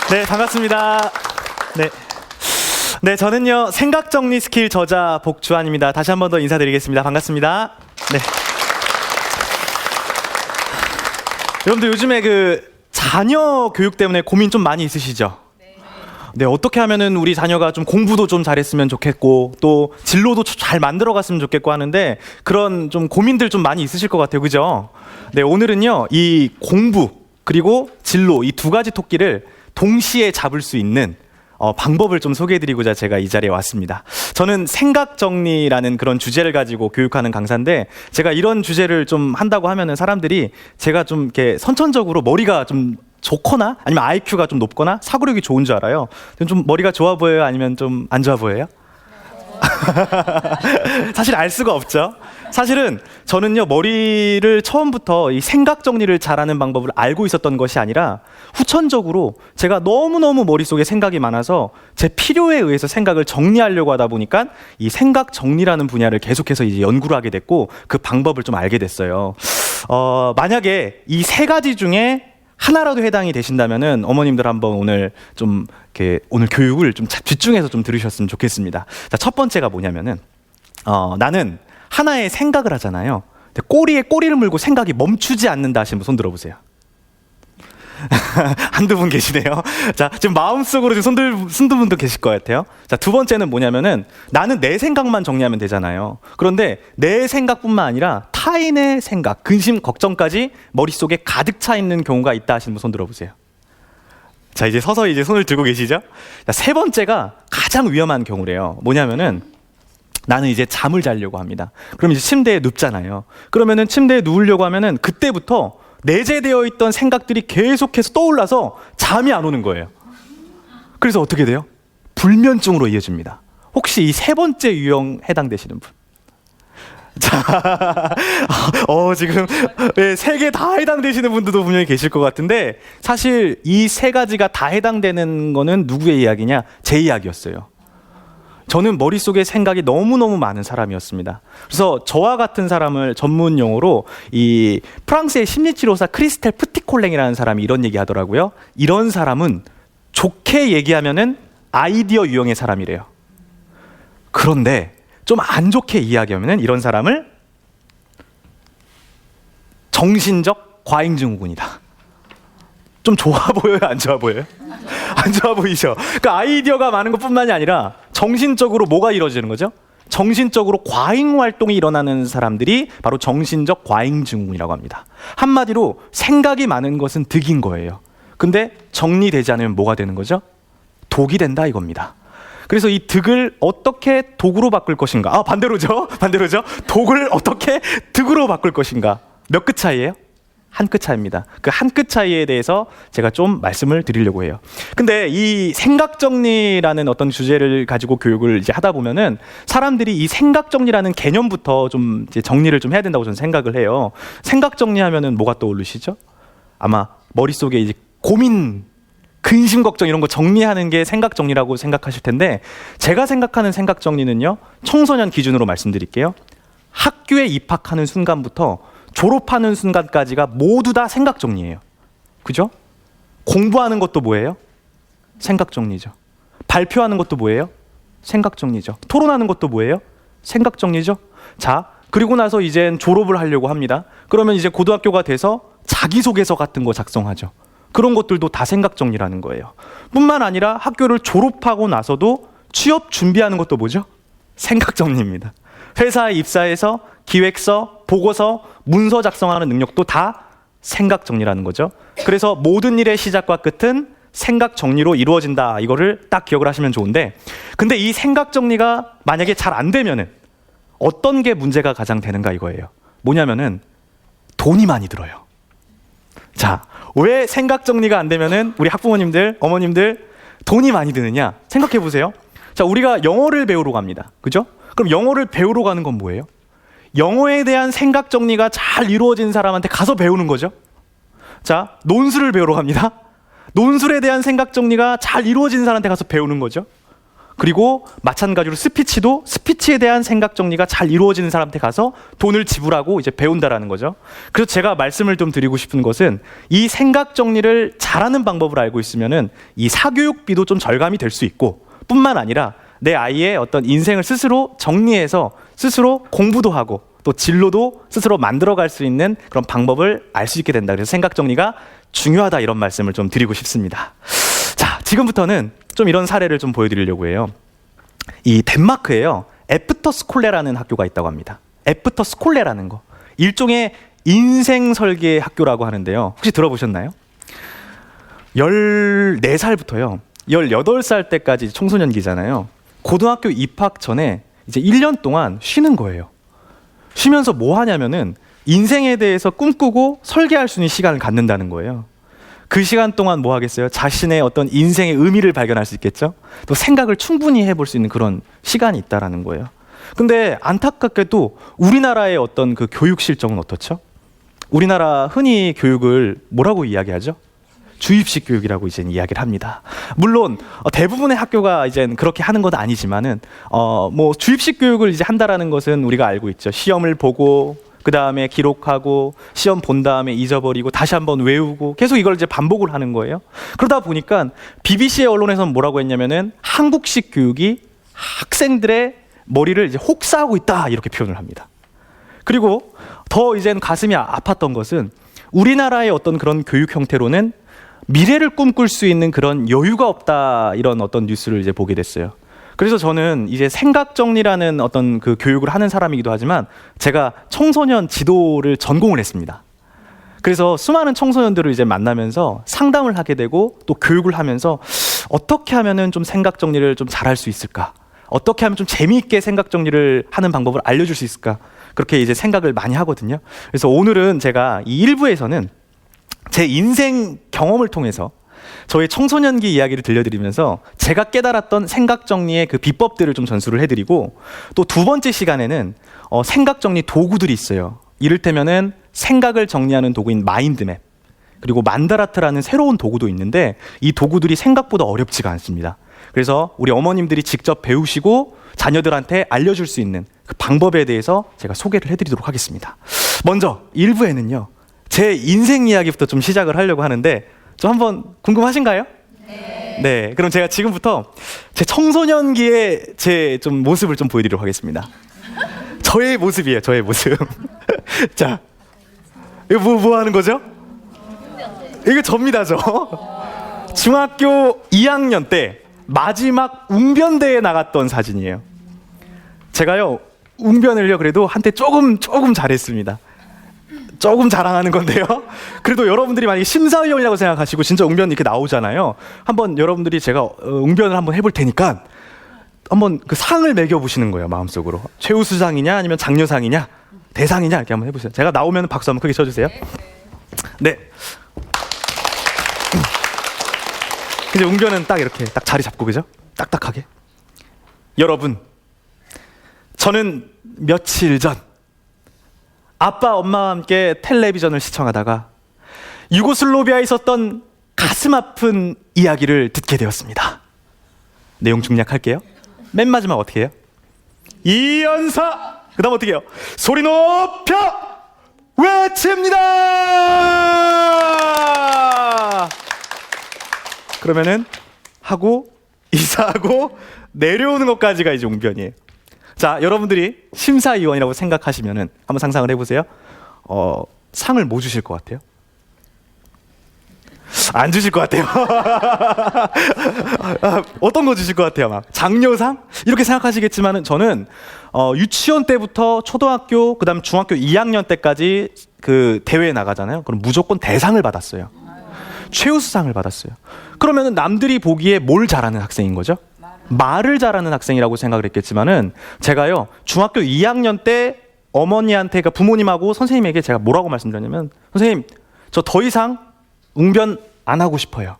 네, 반갑습니다. 네, 저는요 생각정리 스킬 저자 복주환입니다. 다시 한 번 더 인사드리겠습니다. 반갑습니다. 네. 여러분들 요즘에 자녀 교육 때문에 고민 좀 많이 있으시죠? 네, 어떻게 하면은 우리 자녀가 좀 공부도 좀 잘했으면 좋겠고 또 진로도 잘 만들어갔으면 좋겠고 하는데 그런 좀 고민들 좀 많이 있으실 것 같아요, 그죠? 네, 오늘은요 이 공부 그리고 진로 이 두 가지 토끼를 동시에 잡을 수 있는 방법을 좀 소개해드리고자 제가 이 자리에 왔습니다. 저는 생각정리라는 그런 주제를 가지고 교육하는 강사인데 제가 이런 주제를 좀 한다고 하면은 사람들이 제가 좀 이렇게 선천적으로 머리가 좀 좋거나 아니면 IQ가 좀 높거나 사고력이 좋은 줄 알아요. 좀 머리가 좋아 보여요? 아니면 좀 안 좋아 보여요? 사실 알 수가 없죠. 사실은 저는요 머리를 처음부터 이 생각 정리를 잘하는 방법을 알고 있었던 것이 아니라 후천적으로 제가 너무너무 머릿속에 생각이 많아서 제 필요에 의해서 생각을 정리하려고 하다 보니까 이 생각 정리라는 분야를 계속해서 이제 연구를 하게 됐고 그 방법을 좀 알게 됐어요. 만약에 이 세 가지 중에 하나라도 해당이 되신다면은 어머님들 한번 오늘 좀 이렇게 오늘 교육을 좀 집중해서 좀 들으셨으면 좋겠습니다. 자, 첫 번째가 뭐냐면은 나는 하나의 생각을 하잖아요. 근데 꼬리에 꼬리를 물고 생각이 멈추지 않는다 하시는 분 손 들어보세요. 한두 분 계시네요. 자, 지금 마음속으로 지금 손든 분도 계실 것 같아요. 자, 두 번째는 뭐냐면은 나는 내 생각만 정리하면 되잖아요. 그런데 내 생각뿐만 아니라 타인의 생각, 근심, 걱정까지 머릿속에 가득 차 있는 경우가 있다 하시는 분 손 들어보세요. 자, 이제 서서히 이제 손을 들고 계시죠? 자, 세 번째가 가장 위험한 경우래요. 뭐냐면은 나는 이제 잠을 자려고 합니다. 그럼 이제 침대에 눕잖아요. 그러면은 침대에 누우려고 하면은 그때부터 내재되어 있던 생각들이 계속해서 떠올라서 잠이 안 오는 거예요. 그래서 어떻게 돼요? 불면증으로 이어집니다. 혹시 이 세 번째 유형 해당되시는 분? 자, 지금 세 개 다 해당되시는 분들도 분명히 계실 것 같은데 사실 이 세 가지가 다 해당되는 거는 누구의 이야기냐? 제 이야기였어요. 저는 머릿속에 생각이 너무너무 많은 사람이었습니다. 그래서 저와 같은 사람을 전문 용어로 이 프랑스의 심리치료사 크리스텔 프티콜랭이라는 사람이 이런 얘기 하더라고요. 이런 사람은 좋게 얘기하면은 아이디어 유형의 사람이래요. 그런데 좀 안 좋게 이야기하면은 이런 사람을 정신적 과잉증후군이다. 좀 좋아 보여요? 안 좋아 보여요? 안 좋아 보이죠? 그러니까 아이디어가 많은 것뿐만이 아니라 정신적으로 뭐가 이루어지는 거죠? 정신적으로 과잉 활동이 일어나는 사람들이 바로 정신적 과잉증후군이라고 합니다. 한마디로 생각이 많은 것은 득인 거예요. 근데 정리되지 않으면 뭐가 되는 거죠? 독이 된다 이겁니다. 그래서 이 득을 어떻게 독으로 바꿀 것인가? 반대로죠? 독을 어떻게 득으로 바꿀 것인가? 몇 끗 차이예요? 한 끗 차이입니다. 그 한 끗 차이에 대해서 제가 좀 말씀을 드리려고 해요. 근데 이 생각 정리라는 어떤 주제를 가지고 교육을 이제 하다 보면은 사람들이 이 생각 정리라는 개념부터 좀 이제 정리를 좀 해야 된다고 저는 생각을 해요. 생각 정리하면은 뭐가 떠오르시죠? 아마 머릿속에 이제 고민, 근심, 걱정 이런 거 정리하는 게 생각 정리라고 생각하실 텐데 제가 생각하는 생각 정리는요. 청소년 기준으로 말씀드릴게요. 학교에 입학하는 순간부터 졸업하는 순간까지가 모두 다 생각 정리예요. 그죠? 공부하는 것도 뭐예요? 생각 정리죠. 발표하는 것도 뭐예요? 생각 정리죠. 토론하는 것도 뭐예요? 생각 정리죠. 자, 그리고 나서 이젠 졸업을 하려고 합니다. 그러면 이제 고등학교가 돼서 자기소개서 같은 거 작성하죠. 그런 것들도 다 생각 정리라는 거예요. 뿐만 아니라 학교를 졸업하고 나서도 취업 준비하는 것도 뭐죠? 생각 정리입니다. 회사에 입사해서 기획서, 보고서, 문서 작성하는 능력도 다 생각 정리라는 거죠. 그래서 모든 일의 시작과 끝은 생각 정리로 이루어진다. 이거를 딱 기억을 하시면 좋은데 근데 이 생각 정리가 만약에 잘 안 되면은 어떤 게 문제가 가장 되는가 이거예요. 뭐냐면은 돈이 많이 들어요. 자, 왜 생각 정리가 안 되면은 우리 학부모님들, 어머님들 돈이 많이 드느냐? 생각해 보세요. 자, 우리가 영어를 배우러 갑니다. 그죠? 그럼 영어를 배우러 가는 건 뭐예요? 영어에 대한 생각 정리가 잘 이루어진 사람한테 가서 배우는 거죠. 자, 논술을 배우러 갑니다. 논술에 대한 생각 정리가 잘 이루어진 사람한테 가서 배우는 거죠. 그리고 마찬가지로 스피치도 스피치에 대한 생각 정리가 잘 이루어지는 사람한테 가서 돈을 지불하고 이제 배운다라는 거죠. 그래서 제가 말씀을 좀 드리고 싶은 것은 이 생각 정리를 잘하는 방법을 알고 있으면은 이 사교육비도 좀 절감이 될 수 있고, 뿐만 아니라 내 아이의 어떤 인생을 스스로 정리해서 스스로 공부도 하고 또 진로도 스스로 만들어갈 수 있는 그런 방법을 알 수 있게 된다. 그래서 생각 정리가 중요하다, 이런 말씀을 좀 드리고 싶습니다. 자, 지금부터는 좀 이런 사례를 좀 보여드리려고 해요. 이 덴마크에요, 에프터스콜레라는 학교가 있다고 합니다. 에프터스콜레라는 거, 일종의 인생 설계 학교라고 하는데요. 혹시 들어보셨나요? 14살부터요 18살 때까지 청소년기잖아요. 고등학교 입학 전에 이제 1년 동안 쉬는 거예요. 쉬면서 뭐 하냐면은 인생에 대해서 꿈꾸고 설계할 수 있는 시간을 갖는다는 거예요. 그 시간 동안 뭐 하겠어요? 자신의 어떤 인생의 의미를 발견할 수 있겠죠? 또 생각을 충분히 해볼 수 있는 그런 시간이 있다라는 거예요. 근데 안타깝게도 우리나라의 어떤 그 교육 실정은 어떻죠? 우리나라 흔히 교육을 뭐라고 이야기하죠? 주입식 교육이라고 이제 이야기를 합니다. 물론 대부분의 학교가 이제 그렇게 하는 건 아니지만은 뭐 주입식 교육을 이제 한다라는 것은 우리가 알고 있죠. 시험을 보고 그 다음에 기록하고 시험 본 다음에 잊어버리고 다시 한번 외우고 계속 이걸 이제 반복을 하는 거예요. 그러다 보니까 BBC의 언론에서는 뭐라고 했냐면은 한국식 교육이 학생들의 머리를 이제 혹사하고 있다, 이렇게 표현을 합니다. 그리고 더 이제는 가슴이 아팠던 것은 우리나라의 어떤 그런 교육 형태로는 미래를 꿈꿀 수 있는 그런 여유가 없다, 이런 어떤 뉴스를 이제 보게 됐어요. 그래서 저는 이제 생각 정리라는 어떤 그 교육을 하는 사람이기도 하지만 제가 청소년 지도를 전공을 했습니다. 그래서 수많은 청소년들을 이제 만나면서 상담을 하게 되고 또 교육을 하면서 어떻게 하면은 좀 생각 정리를 좀 잘할 수 있을까? 어떻게 하면 좀 재미있게 생각 정리를 하는 방법을 알려줄 수 있을까? 그렇게 이제 생각을 많이 하거든요. 그래서 오늘은 제가 이 일부에서는 제 인생 경험을 통해서 저의 청소년기 이야기를 들려드리면서 제가 깨달았던 생각 정리의 그 비법들을 좀 전수를 해드리고, 또 두 번째 시간에는 생각 정리 도구들이 있어요. 이를테면은 생각을 정리하는 도구인 마인드맵, 그리고 만다라트라는 새로운 도구도 있는데 이 도구들이 생각보다 어렵지가 않습니다. 그래서 우리 어머님들이 직접 배우시고 자녀들한테 알려줄 수 있는 그 방법에 대해서 제가 소개를 해드리도록 하겠습니다. 먼저 1부에는요 제 인생 이야기부터 좀 시작을 하려고 하는데, 좀 한번 궁금하신가요? 네. 그럼 제가 지금부터 제 청소년기의 제 좀 모습을 좀 보여드리도록 하겠습니다. 저의 모습이에요, 저의 모습. 자, 이거 뭐 하는 거죠? 이거 접니다, 저. 중학교 2학년 때 마지막 웅변대에 나갔던 사진이에요. 제가요, 웅변을요, 그래도 한때 조금 잘했습니다. 조금 자랑하는 건데요. 그래도 여러분들이 만약에 심사위원이라고 생각하시고 진짜 웅변 이렇게 나오잖아요. 한번 여러분들이 제가 웅변을 한번 해볼 테니까 한번 그 상을 매겨보시는 거예요, 마음속으로. 최우수상이냐 아니면 장려상이냐 대상이냐 이렇게 한번 해보세요. 제가 나오면 박수 한번 크게 쳐주세요. 네. 이제 웅변은 딱 이렇게 딱 자리 잡고, 그죠? 딱딱하게. 여러분, 저는 며칠 전 아빠 엄마와 함께 텔레비전을 시청하다가 유고슬라비아에 있었던 가슴 아픈 이야기를 듣게 되었습니다. 내용 중략할게요. 맨 마지막 어떻게 해요? 이연사! 그 다음 어떻게 해요? 소리 높여 외칩니다! 그러면은 하고 이사하고 내려오는 것까지가 이제 웅변이에요. 자, 여러분들이 심사위원이라고 생각하시면은 한번 상상을 해보세요. 상을 뭐 주실 것 같아요? 안 주실 것 같아요. 어떤 거 주실 것 같아요? 막 장려상? 이렇게 생각하시겠지만은 저는 유치원 때부터 초등학교, 그다음 중학교 2학년 때까지 그 대회에 나가잖아요. 그럼 무조건 대상을 받았어요. 최우수상을 받았어요. 그러면은 남들이 보기에 뭘 잘하는 학생인 거죠? 말을 잘하는 학생이라고 생각을 했겠지만은 제가요 중학교 2학년 때 어머니한테, 그러니까 부모님하고 선생님에게 제가 뭐라고 말씀드렸냐면, 선생님 저 더 이상 웅변 안 하고 싶어요.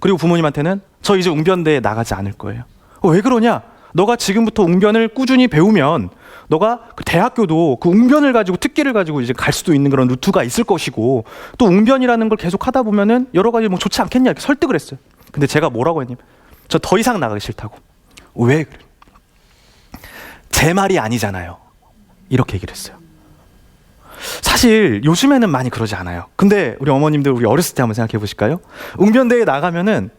그리고 부모님한테는 저 이제 웅변대에 나가지 않을 거예요. 왜 그러냐? 너가 지금부터 웅변을 꾸준히 배우면 너가 그 대학교도 그 웅변을 가지고 특기를 가지고 이제 갈 수도 있는 그런 루트가 있을 것이고 또 웅변이라는 걸 계속 하다 보면은 여러 가지 뭐 좋지 않겠냐 이렇게 설득을 했어요. 근데 제가 뭐라고 했냐면 저 더 이상 나가기 싫다고. 왜 그래? 제 말이 아니잖아요. 이렇게 얘기를 했어요. 사실 요즘에는 많이 그러지 않아요. 근데 우리 어머님들 우리 어렸을 때 한번 생각해 보실까요? 웅변대회 나가면은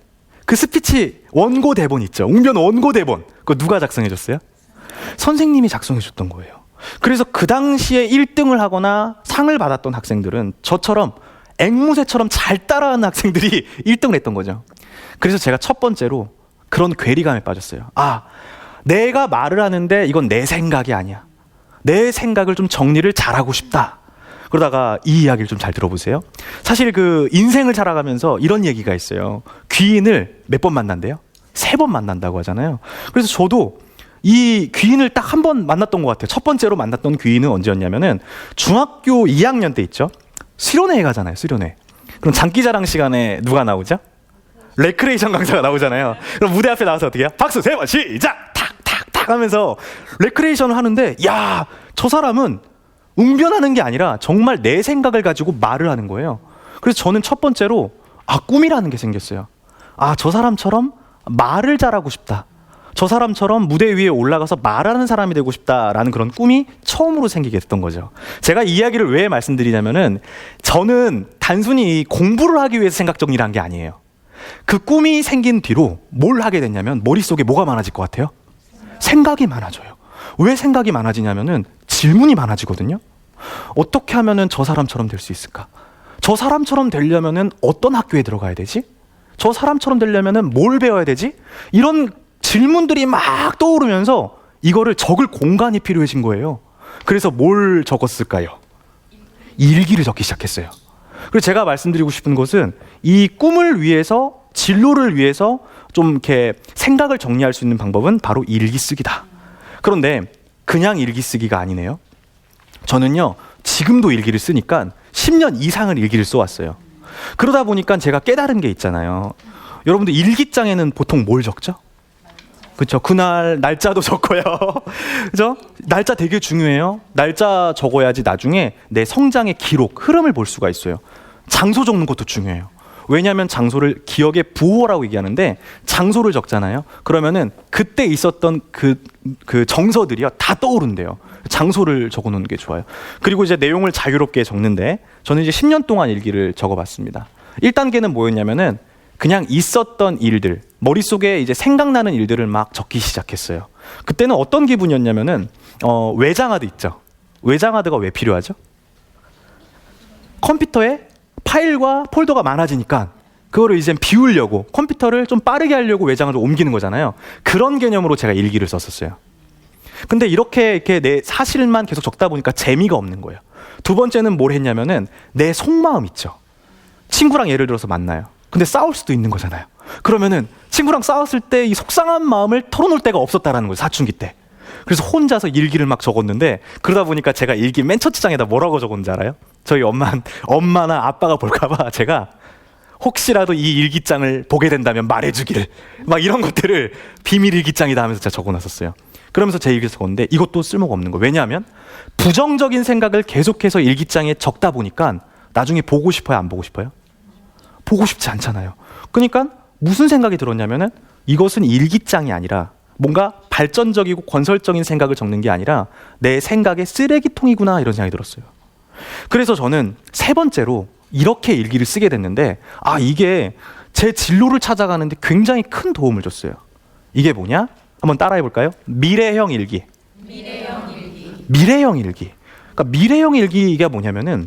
그 스피치 원고 대본 있죠. 웅변 원고 대본. 그거 누가 작성해 줬어요? 선생님이 작성해 줬던 거예요. 그래서 그 당시에 1등을 하거나 상을 받았던 학생들은 저처럼 앵무새처럼 잘 따라하는 학생들이 1등을 했던 거죠. 그래서 제가 첫 번째로 그런 괴리감에 빠졌어요. 아, 내가 말을 하는데 이건 내 생각이 아니야. 내 생각을 좀 정리를 잘하고 싶다. 그러다가 이 이야기를 좀 잘 들어보세요. 사실 그 인생을 살아가면서 이런 얘기가 있어요. 귀인을 몇 번 만난대요? 3번 만난다고 하잖아요. 그래서 저도 이 귀인을 딱 한 번 만났던 것 같아요. 첫 번째로 만났던 귀인은 언제였냐면은 중학교 2학년 때 있죠. 수련회 가잖아요. 수련회. 그럼 장기자랑 시간에 누가 나오죠? 레크레이션 강사가 나오잖아요. 그럼 무대 앞에 나와서 어떻게 해요? 박수 3번 시작! 탁탁탁 하면서 레크레이션을 하는데 야, 저 사람은 웅변하는 게 아니라 정말 내 생각을 가지고 말을 하는 거예요. 그래서 저는 첫 번째로 꿈이라는 게 생겼어요. 저 사람처럼 말을 잘하고 싶다. 저 사람처럼 무대 위에 올라가서 말하는 사람이 되고 싶다라는 그런 꿈이 처음으로 생기게 됐던 거죠. 제가 이 이야기를 왜 말씀드리냐면은 저는 단순히 공부를 하기 위해서 생각 정리를 한 게 아니에요. 그 꿈이 생긴 뒤로 뭘 하게 됐냐면 머릿속에 뭐가 많아질 것 같아요? 생각이 많아져요. 왜 생각이 많아지냐면은 질문이 많아지거든요. 어떻게 하면은 저 사람처럼 될 수 있을까? 저 사람처럼 되려면은 어떤 학교에 들어가야 되지? 저 사람처럼 되려면은 뭘 배워야 되지? 이런 질문들이 막 떠오르면서 이거를 적을 공간이 필요해진 거예요. 그래서 뭘 적었을까요? 일기를 적기 시작했어요. 그래서 제가 말씀드리고 싶은 것은 이 꿈을 위해서, 진로를 위해서 좀 이렇게 생각을 정리할 수 있는 방법은 바로 일기 쓰기다. 그런데 그냥 일기 쓰기가 아니네요. 저는요, 지금도 일기를 쓰니까 10년 이상을 일기를 써왔어요. 그러다 보니까 제가 깨달은 게 있잖아요. 여러분들 일기장에는 보통 뭘 적죠? 그렇죠. 그날 날짜도 적고요. 그죠? 날짜 되게 중요해요. 날짜 적어야지 나중에 내 성장의 기록, 흐름을 볼 수가 있어요. 장소 적는 것도 중요해요. 왜냐하면 장소를 기억의 부호라고 얘기하는데 장소를 적잖아요. 그러면은 그때 있었던 그 정서들이요 다 떠오른대요. 장소를 적어놓는 게 좋아요. 그리고 이제 내용을 자유롭게 적는데 저는 이제 10년 동안 일기를 적어봤습니다. 1단계는 뭐였냐면은 그냥 있었던 일들, 머릿속에 이제 생각나는 일들을 막 적기 시작했어요. 그때는 어떤 기분이었냐면은 외장하드 있죠. 외장하드가 왜 필요하죠? 컴퓨터에 파일과 폴더가 많아지니까 그거를 이제 비우려고 컴퓨터를 좀 빠르게 하려고 외장하드 옮기는 거잖아요. 그런 개념으로 제가 일기를 썼었어요. 근데 이렇게 내 사실만 계속 적다 보니까 재미가 없는 거예요. 두 번째는 뭘 했냐면은 내 속마음 있죠. 친구랑 예를 들어서 만나요. 근데 싸울 수도 있는 거잖아요. 그러면은 친구랑 싸웠을 때 이 속상한 마음을 털어놓을 데가 없었다라는 거예요. 사춘기 때. 그래서 혼자서 일기를 막 적었는데 그러다 보니까 제가 일기 맨 첫 장에다 뭐라고 적었는지 알아요? 저희 엄마나 아빠가 볼까봐 제가 혹시라도 이 일기장을 보게 된다면 말해주길 막 이런 것들을 비밀 일기장이다 하면서 제가 적어놨었어요. 그러면서 제 일기를 적었는데 이것도 쓸모가 없는 거예요. 왜냐하면 부정적인 생각을 계속해서 일기장에 적다 보니까 나중에 보고 싶어요? 안 보고 싶어요? 보고 싶지 않잖아요. 그러니까 무슨 생각이 들었냐면은 이것은 일기장이 아니라 뭔가 발전적이고 건설적인 생각을 적는 게 아니라 내 생각의 쓰레기통이구나 이런 생각이 들었어요. 그래서 저는 세 번째로 이렇게 일기를 쓰게 됐는데 이게 제 진로를 찾아가는데 굉장히 큰 도움을 줬어요. 이게 뭐냐? 한번 따라해 볼까요? 미래형 일기. 미래형 일기. 그러니까 미래형 일기가 뭐냐면은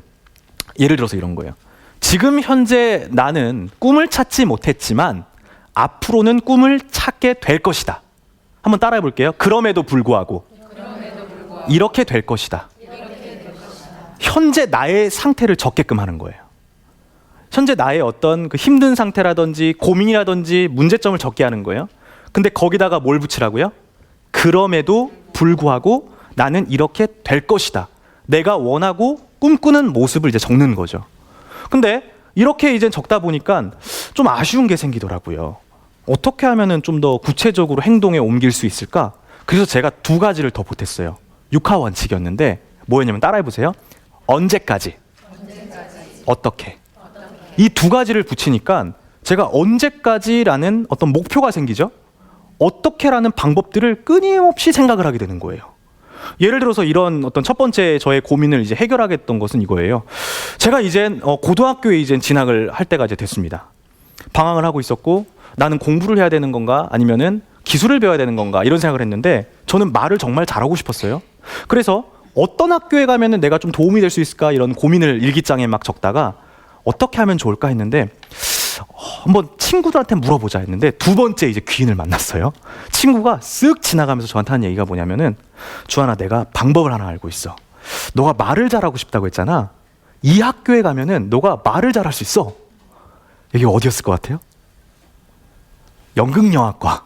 예를 들어서 이런 거예요. 지금 현재 나는 꿈을 찾지 못했지만 앞으로는 꿈을 찾게 될 것이다. 한번 따라해 볼게요. 그럼에도 불구하고 이렇게 될 것이다. 현재 나의 상태를 적게끔 하는 거예요. 현재 나의 어떤 그 힘든 상태라든지 고민이라든지 문제점을 적게 하는 거예요. 근데 거기다가 뭘 붙이라고요? 그럼에도 불구하고 나는 이렇게 될 것이다. 내가 원하고 꿈꾸는 모습을 이제 적는 거죠. 근데 이렇게 이제 적다 보니까 좀 아쉬운 게 생기더라고요. 어떻게 하면은 좀 더 구체적으로 행동에 옮길 수 있을까? 그래서 제가 두 가지를 더 보탰어요. 육하 원칙이었는데 뭐였냐면 따라해보세요. 언제까지? 어떻게? 이 두 가지를 붙이니까 제가 언제까지라는 어떤 목표가 생기죠. 어떻게라는 방법들을 끊임없이 생각을 하게 되는 거예요. 예를 들어서 이런 어떤 첫 번째 저의 고민을 이제 해결하겠던 것은 이거예요. 제가 이젠 고등학교에 이젠 진학을 할 때가 이제 됐습니다. 방황을 하고 있었고 나는 공부를 해야 되는 건가 아니면은 기술을 배워야 되는 건가 이런 생각을 했는데 저는 말을 정말 잘하고 싶었어요. 그래서 어떤 학교에 가면은 내가 좀 도움이 될 수 있을까 이런 고민을 일기장에 막 적다가 어떻게 하면 좋을까 했는데 한번 친구들한테 물어보자 했는데 두 번째 이제 귀인을 만났어요. 친구가 쓱 지나가면서 저한테 한 얘기가 뭐냐면은 주하나 내가 방법을 하나 알고 있어. 너가 말을 잘하고 싶다고 했잖아. 이 학교에 가면은 너가 말을 잘할 수 있어. 이게 어디였을 것 같아요? 연극영화과.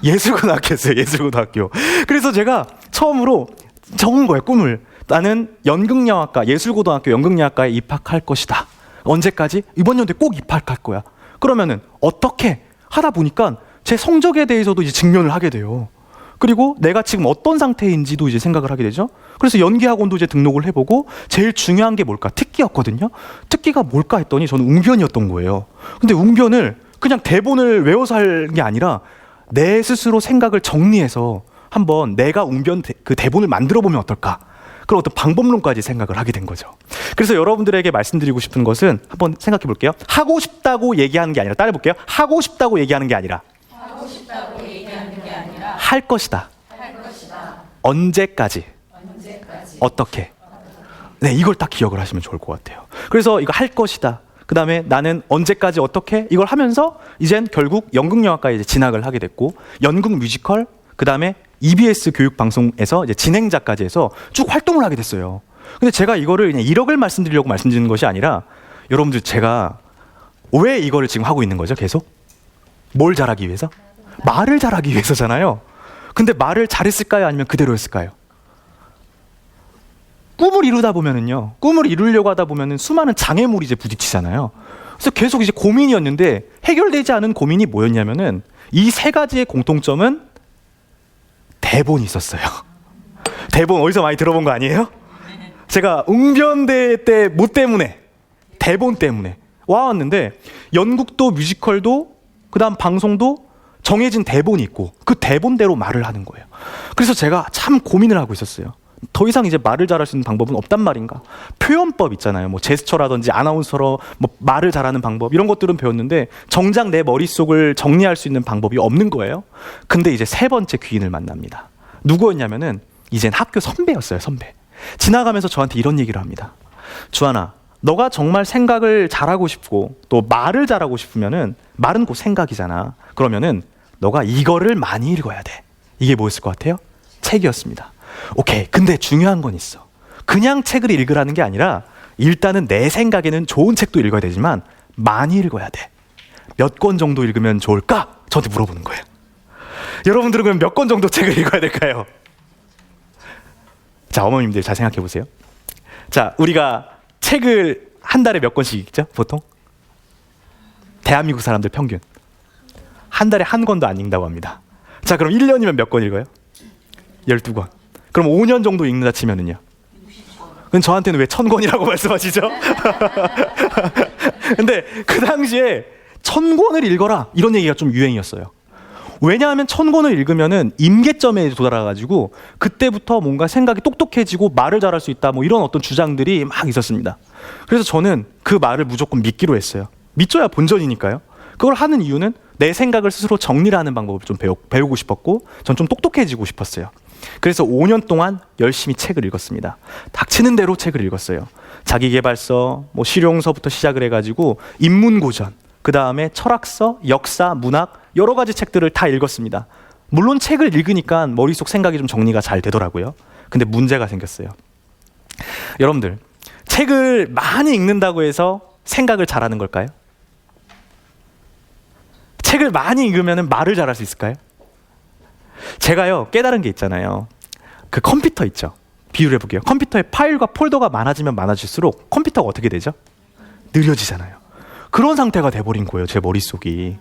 예술고등학교였어요. 예술고등학교. 그래서 제가 처음으로 적은 거예요. 꿈을. 나는 연극영화과, 예술고등학교 연극영화과에 입학할 것이다. 언제까지? 이번 연도에 꼭 입학할 거야. 그러면은 어떻게 하다 보니까 제 성적에 대해서도 이제 직면을 하게 돼요. 그리고 내가 지금 어떤 상태인지도 이제 생각을 하게 되죠. 그래서 연기학원도 이제 등록을 해보고 제일 중요한 게 뭘까? 특기였거든요. 특기가 뭘까 했더니 저는 웅변이었던 거예요. 근데 웅변을 그냥 대본을 외워서 할 게 아니라 내 스스로 생각을 정리해서 한번 내가 웅변 그 대본을 만들어 보면 어떨까? 그런 어떤 방법론까지 생각을 하게 된 거죠. 그래서 여러분들에게 말씀드리고 싶은 것은 한번 생각해 볼게요. 하고 싶다고 얘기하는 게 아니라 따라 볼게요. 하고 싶다고 얘기하는 게 아니라 할 것이다. 언제까지? 어떻게? 네, 이걸 딱 기억을 하시면 좋을 것 같아요. 그래서 이거 할 것이다. 그 다음에 나는 언제까지 어떻게? 이걸 하면서 이젠 결국 연극영화과에 이제 진학을 하게 됐고 연극 뮤지컬 그 다음에 EBS 교육방송에서 이제 진행자까지 해서 쭉 활동을 하게 됐어요. 근데 제가 이거를 그냥 1억을 말씀드리려고 말씀드리는 것이 아니라 여러분들 제가 왜 이거를 지금 하고 있는 거죠? 계속? 뭘 잘하기 위해서? 말을 잘하기 위해서잖아요. 근데 말을 잘했을까요? 아니면 그대로였을까요? 꿈을 이루다 보면은요, 꿈을 이루려고 하다 보면은 수많은 장애물이 이제 부딪히잖아요. 그래서 계속 이제 고민이었는데 해결되지 않은 고민이 뭐였냐면은 이 세 가지의 공통점은 대본이 있었어요. 대본 어디서 많이 들어본 거 아니에요? 제가 웅변대 때 뭐 때문에? 대본 때문에 와왔는데 연극도 뮤지컬도 그다음 방송도 정해진 대본이 있고 그 대본대로 말을 하는 거예요. 그래서 제가 참 고민을 하고 있었어요. 더 이상 이제 말을 잘할 수 있는 방법은 없단 말인가? 표현법 있잖아요. 뭐 제스처라든지 아나운서로 뭐 말을 잘하는 방법 이런 것들은 배웠는데 정작 내 머릿속을 정리할 수 있는 방법이 없는 거예요. 근데 이제 세 번째 귀인을 만납니다. 누구였냐면은 이젠 학교 선배였어요. 선배. 지나가면서 저한테 이런 얘기를 합니다. 주하나, 너가 정말 생각을 잘하고 싶고 또 말을 잘하고 싶으면은 말은 곧 생각이잖아. 그러면은 너가 이거를 많이 읽어야 돼. 이게 뭐였을 것 같아요? 책이었습니다. 오케이. 근데 중요한 건 있어. 그냥 책을 읽으라는 게 아니라 일단은 내 생각에는 좋은 책도 읽어야 되지만 많이 읽어야 돼. 몇 권 정도 읽으면 좋을까? 저한테 물어보는 거예요. 여러분들은 그럼 몇 권 정도 책을 읽어야 될까요? 자, 어머님들 잘 생각해 보세요. 자, 우리가 책을 한 달에 몇 권씩 읽죠? 보통? 대한민국 사람들 평균. 한 달에 한 권도 안 읽는다고 합니다. 자, 그럼 1년이면 몇 권 읽어요? 12권. 그럼 5년 정도 읽는다 치면은요? 그럼 저한테는 왜 1000권이라고 말씀하시죠? 근데 그 당시에 1000권을 읽어라 이런 얘기가 좀 유행이었어요. 왜냐하면 1000권을 읽으면은 임계점에 도달해가지고 그때부터 뭔가 생각이 똑똑해지고 말을 잘할 수 있다 뭐 이런 어떤 주장들이 막 있었습니다. 그래서 저는 그 말을 무조건 믿기로 했어요. 믿져야 본전이니까요. 그걸 하는 이유는 내 생각을 스스로 정리를 하는 방법을 좀 배우고 싶었고 전 좀 똑똑해지고 싶었어요. 그래서 5년 동안 열심히 책을 읽었습니다. 닥치는 대로 책을 읽었어요. 자기계발서, 뭐 실용서부터 시작을 해가지고 인문고전, 그 다음에 철학서, 역사, 문학 여러 가지 책들을 다 읽었습니다. 물론 책을 읽으니까 머릿속 생각이 좀 정리가 잘 되더라고요. 근데 문제가 생겼어요. 여러분들, 책을 많이 읽는다고 해서 생각을 잘하는 걸까요? 책을 많이 읽으면 말을 잘할 수 있을까요? 제가요 깨달은 게 있잖아요. 그 컴퓨터 있죠. 비유를 해볼게요. 컴퓨터에 파일과 폴더가 많아지면 많아질수록 컴퓨터가 어떻게 되죠? 느려지잖아요. 그런 상태가 돼버린 거예요. 제 머릿속이.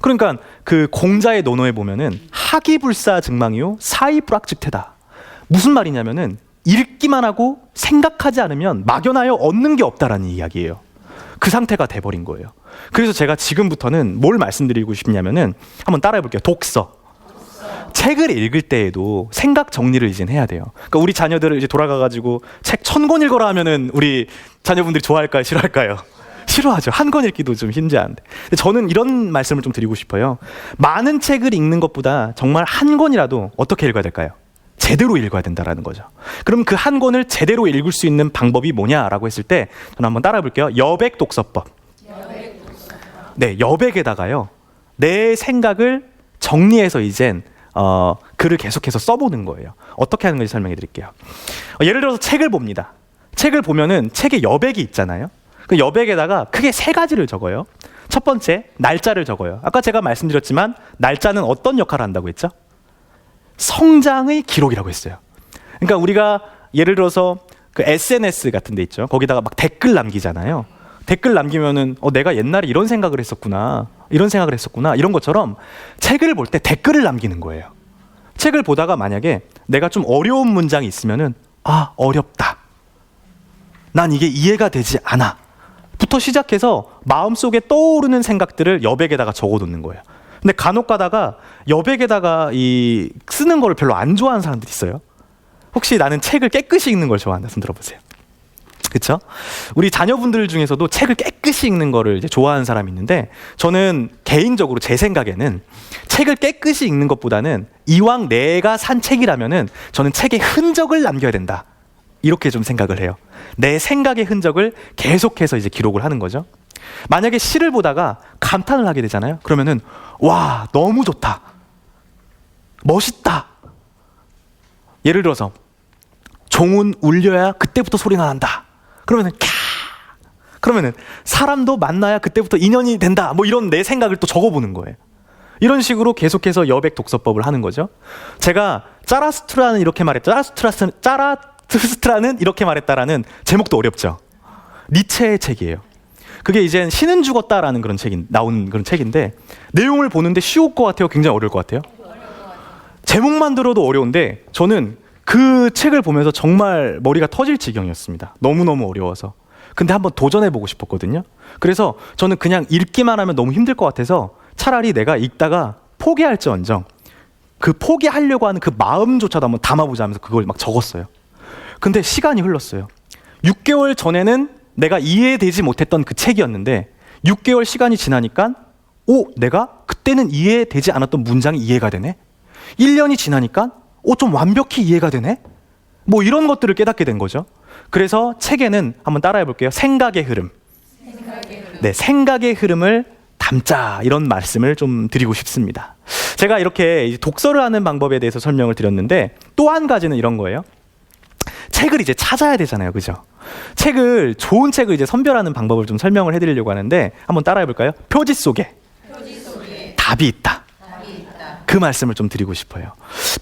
그러니까 그 공자의 논어에 보면은 하기불사 증망이요 사이불확직태다. 무슨 말이냐면은 읽기만 하고 생각하지 않으면 막연하여 얻는 게 없다라는 이야기예요. 그 상태가 돼버린 거예요. 그래서 제가 지금부터는 뭘 말씀드리고 싶냐면은 한번 따라해 볼게요. 독서. 책을 읽을 때에도 생각 정리를 이제 해야 돼요. 그러니까 우리 자녀들을 이제 돌아가가지고 책 1000권 읽어라 하면은 우리 자녀분들이 좋아할까요? 싫어할까요? 싫어하죠. 한 권 읽기도 좀 힘들한데. 저는 이런 말씀을 좀 드리고 싶어요. 많은 책을 읽는 것보다 정말 한 권이라도 어떻게 읽어야 될까요? 제대로 읽어야 된다라는 거죠. 그럼 그 한 권을 제대로 읽을 수 있는 방법이 뭐냐라고 했을 때 저는 한번 따라해 볼게요. 여백 독서법. 네, 여백에다가요. 내 생각을 정리해서 이젠 글을 계속해서 써보는 거예요. 어떻게 하는 건지 설명해 드릴게요. 예를 들어서 책을 봅니다. 책을 보면은 책에 여백이 있잖아요. 그 여백에다가 크게 3가지를 적어요. 첫 번째, 날짜를 적어요. 아까 제가 말씀드렸지만 날짜는 어떤 역할을 한다고 했죠? 성장의 기록이라고 했어요. 그러니까 우리가 예를 들어서 그 SNS 같은 데 있죠. 거기다가 막 댓글 남기잖아요. 댓글 남기면은 내가 옛날에 이런 생각을 했었구나. 이런 것처럼 책을 볼 때 댓글을 남기는 거예요. 책을 보다가 만약에 내가 좀 어려운 문장이 있으면은 어렵다. 난 이게 이해가 되지 않아. 부터 시작해서 마음속에 떠오르는 생각들을 여백에다가 적어놓는 거예요. 근데 간혹 가다가 여백에다가 이 쓰는 거를 별로 안 좋아하는 사람들이 있어요. 혹시 나는 책을 깨끗이 읽는 걸 좋아한다 손 들어보세요. 그렇죠? 우리 자녀분들 중에서도 책을 깨끗이 읽는 거를 이제 좋아하는 사람이 있는데 저는 개인적으로 제 생각에는 책을 깨끗이 읽는 것보다는 이왕 내가 산 책이라면은 저는 책에 흔적을 남겨야 된다. 이렇게 좀 생각을 해요. 내 생각의 흔적을 계속해서 이제 기록을 하는 거죠. 만약에 시를 보다가 감탄을 하게 되잖아요. 그러면은 와, 너무 좋다. 멋있다. 예를 들어서 종은 울려야 그때부터 소리가 난다. 그러면은 그러면은 사람도 만나야 그때부터 인연이 된다. 뭐 이런 내 생각을 또 적어보는 거예요. 이런 식으로 계속해서 여백 독서법을 하는 거죠. 제가 짜라스트라는 이렇게 말했다. 짜라투스트라는 이렇게 말했다라는 제목도 어렵죠. 니체의 책이에요. 그게 이제 신은 죽었다라는 그런 책이 나온 그런 책인데 내용을 보는데 쉬울 것 같아요? 굉장히 어려울 것 같아요? 제목만 들어도 어려운데 저는 그 책을 보면서 정말 머리가 터질 지경이었습니다. 너무너무 어려워서. 근데 한번 도전해보고 싶었거든요. 그래서 저는 그냥 읽기만 하면 너무 힘들 것 같아서 차라리 내가 읽다가 포기할지언정 그 포기하려고 하는 그 마음조차도 한번 담아보자 하면서 그걸 막 적었어요. 근데 시간이 흘렀어요. 6개월 전에는 내가 이해되지 못했던 그 책이었는데 6개월 시간이 지나니까 내가 그때는 이해되지 않았던 문장이 이해가 되네. 1년이 지나니까 좀 완벽히 이해가 되네. 뭐 이런 것들을 깨닫게 된 거죠. 그래서 책에는 한번 따라해 볼게요. 생각의 흐름. 네, 생각의 흐름을 담자 이런 말씀을 좀 드리고 싶습니다. 제가 이렇게 독서를 하는 방법에 대해서 설명을 드렸는데 또 한 가지는 이런 거예요. 책을 이제 찾아야 되잖아요. 그죠? 좋은 책을 이제 선별하는 방법을 좀 설명을 해드리려고 하는데 한번 따라해 볼까요? 표지 속에 답이 있다. 그 말씀을 좀 드리고 싶어요.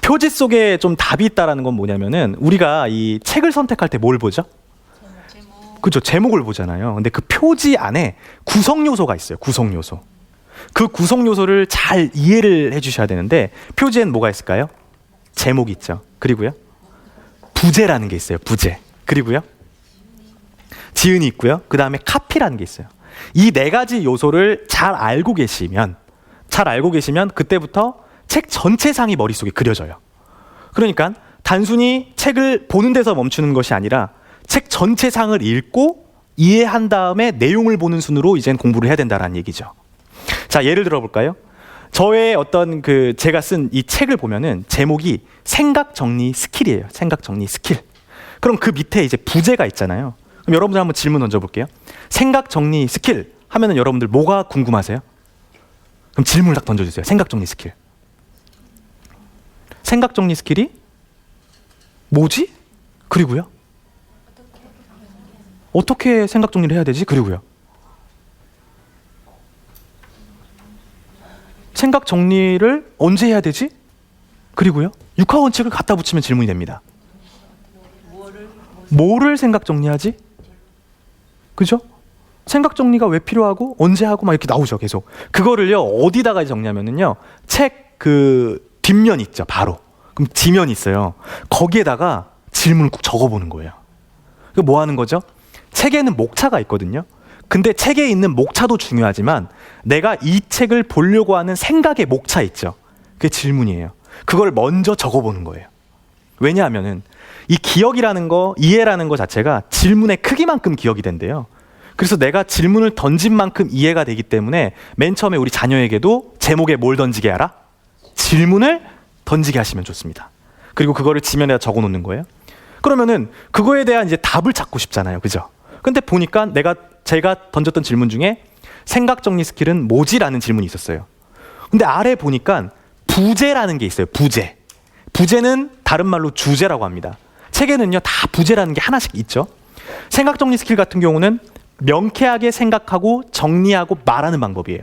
표지 속에 좀 답이 있다라는 건 뭐냐면은 우리가 이 책을 선택할 때 뭘 보죠? 그죠? 제목을 보잖아요. 근데 그 표지 안에 구성 요소가 있어요. 구성 요소. 그 구성 요소를 잘 이해를 해주셔야 되는데 표지엔 뭐가 있을까요? 제목이 있죠. 그리고요. 부제라는 게 있어요. 부제. 그리고요. 지은이 있고요. 그 다음에 카피라는 게 있어요. 이 4가지 요소를 잘 알고 계시면 그때부터 책 전체상이 머릿속에 그려져요. 그러니까 단순히 책을 보는 데서 멈추는 것이 아니라 책 전체상을 읽고 이해한 다음에 내용을 보는 순으로 이젠 공부를 해야 된다는 얘기죠. 자, 예를 들어 볼까요? 저의 어떤 제가 쓴 이 책을 보면은 제목이 생각 정리 스킬이에요. 생각 정리 스킬. 그럼 그 밑에 이제 부제가 있잖아요. 그럼 여러분들 한번 질문 던져볼게요. 생각 정리 스킬 하면은 여러분들 뭐가 궁금하세요? 그럼 질문을 딱 던져주세요. 생각 정리 스킬. 생각 정리 스킬이 뭐지? 그리고요. 어떻게 생각 정리를 해야 되지? 그리고요. 생각 정리를 언제 해야 되지? 그리고요. 육하원칙을 갖다 붙이면 질문이 됩니다. 뭐를 생각 정리하지? 그죠? 생각 정리가 왜 필요하고 언제 하고 막 이렇게 나오죠. 계속. 그거를요 어디다가 정리하면은요 책 그 뒷면 있죠. 바로. 그럼 지면이 있어요. 거기에다가 질문을 꼭 적어보는 거예요. 그 뭐 하는 거죠? 책에는 목차가 있거든요. 근데 책에 있는 목차도 중요하지만 내가 이 책을 보려고 하는 생각의 목차 있죠. 그게 질문이에요. 그걸 먼저 적어보는 거예요. 왜냐하면은 이 기억이라는 거, 이해라는 거 자체가 질문의 크기만큼 기억이 된대요. 그래서 내가 질문을 던진 만큼 이해가 되기 때문에 맨 처음에 우리 자녀에게도 제목에 뭘 던지게 하라? 질문을 던지게 하시면 좋습니다. 그리고 그거를 지면에다 적어 놓는 거예요. 그러면은 그거에 대한 이제 답을 찾고 싶잖아요. 그죠? 근데 보니까 제가 던졌던 질문 중에 생각 정리 스킬은 뭐지라는 질문이 있었어요. 근데 아래 보니까 부제라는 게 있어요. 부제. 부제는 다른 말로 주제라고 합니다. 책에는요 다 부제라는 게 하나씩 있죠. 생각 정리 스킬 같은 경우는 명쾌하게 생각하고 정리하고 말하는 방법이에요.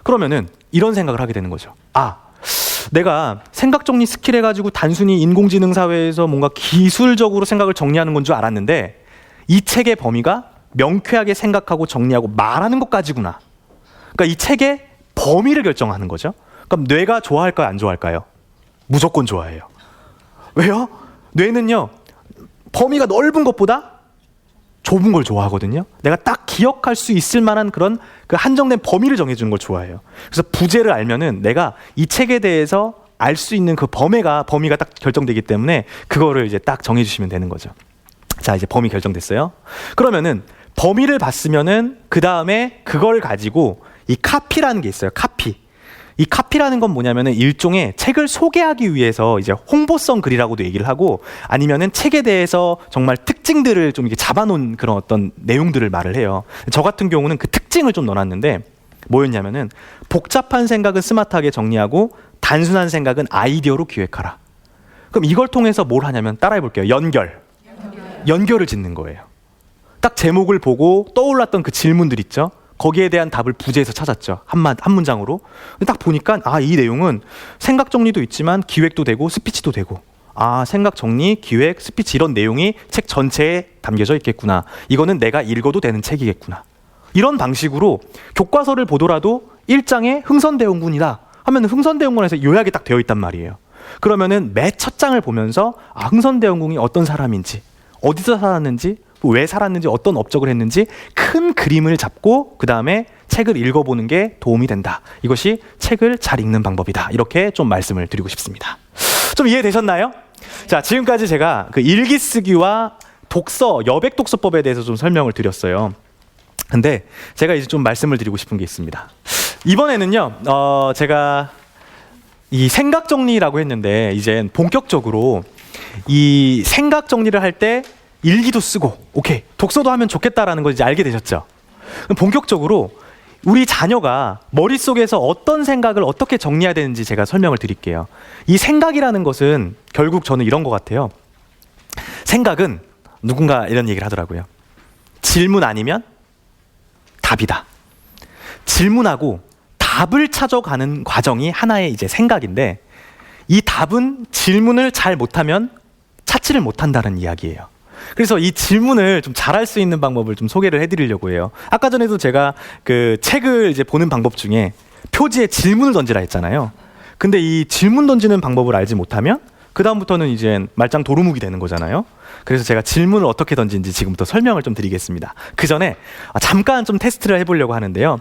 그러면은 이런 생각을 하게 되는 거죠. 내가 생각 정리 스킬 해가지고 단순히 인공지능 사회에서 뭔가 기술적으로 생각을 정리하는 건 줄 알았는데 이 책의 범위가 명쾌하게 생각하고 정리하고 말하는 것까지구나. 그러니까 이 책의 범위를 결정하는 거죠. 그럼 뇌가 좋아할까요? 안 좋아할까요? 무조건 좋아해요. 왜요? 뇌는요 범위가 넓은 것보다 좁은 걸 좋아하거든요. 내가 딱 기억할 수 있을 만한 그런 그 한정된 범위를 정해주는 걸 좋아해요. 그래서 부제를 알면은 내가 이 책에 대해서 알 수 있는 그 범위가 딱 결정되기 때문에 그거를 이제 딱 정해주시면 되는 거죠. 자, 이제 범위 결정됐어요. 그러면은 범위를 봤으면은 그 다음에 그걸 가지고 이 카피라는 게 있어요. 카피. 이 카피라는 건 뭐냐면은 일종의 책을 소개하기 위해서 이제 홍보성 글이라고도 얘기를 하고 아니면은 책에 대해서 정말 특징들을 좀 이렇게 잡아놓은 그런 어떤 내용들을 말을 해요. 저 같은 경우는 그 특징을 좀 넣어놨는데 뭐였냐면은 복잡한 생각은 스마트하게 정리하고 단순한 생각은 아이디어로 기획하라. 그럼 이걸 통해서 뭘 하냐면 따라해 볼게요. 연결을 짓는 거예요. 딱 제목을 보고 떠올랐던 그 질문들 있죠. 거기에 대한 답을 부제에서 찾았죠. 한 문장으로. 근데 딱 보니까 이 내용은 생각 정리도 있지만 기획도 되고 스피치도 되고 생각 정리, 기획, 스피치 이런 내용이 책 전체에 담겨져 있겠구나. 이거는 내가 읽어도 되는 책이겠구나. 이런 방식으로 교과서를 보더라도 1장에 흥선대원군이다 하면 흥선대원군에서 요약이 딱 되어 있단 말이에요. 그러면은 매 첫 장을 보면서 흥선대원군이 어떤 사람인지, 어디서 살았는지, 왜 살았는지, 어떤 업적을 했는지 큰 그림을 잡고 그 다음에 책을 읽어보는 게 도움이 된다. 이것이 책을 잘 읽는 방법이다. 이렇게 좀 말씀을 드리고 싶습니다. 좀 이해되셨나요? 자, 지금까지 제가 그 일기 쓰기와 독서, 여백 독서법에 대해서 좀 설명을 드렸어요. 근데 제가 이제 좀 말씀을 드리고 싶은 게 있습니다. 이번에는요, 제가 이 생각 정리라고 했는데 이제 본격적으로 이 생각 정리를 할 때 일기도 쓰고 오케이 독서도 하면 좋겠다라는 걸 이제 알게 되셨죠. 그럼 본격적으로 우리 자녀가 머릿속에서 어떤 생각을 어떻게 정리해야 되는지 제가 설명을 드릴게요. 이 생각이라는 것은 결국 저는 이런 것 같아요. 생각은 누군가 이런 얘기를 하더라고요. 질문 아니면 답이다. 질문하고 답을 찾아가는 과정이 하나의 이제 생각인데 이 답은 질문을 잘 못하면 찾지를 못한다는 이야기예요. 그래서 이 질문을 좀 잘할 수 있는 방법을 좀 소개를 해드리려고 해요. 아까 전에도 제가 그 책을 이제 보는 방법 중에 표지에 질문을 던지라 했잖아요. 근데 이 질문 던지는 방법을 알지 못하면 그 다음부터는 이제 말짱 도루묵이 되는 거잖아요. 그래서 제가 질문을 어떻게 던지는지 지금부터 설명을 좀 드리겠습니다. 그 전에 잠깐 좀 테스트를 해보려고 하는데요.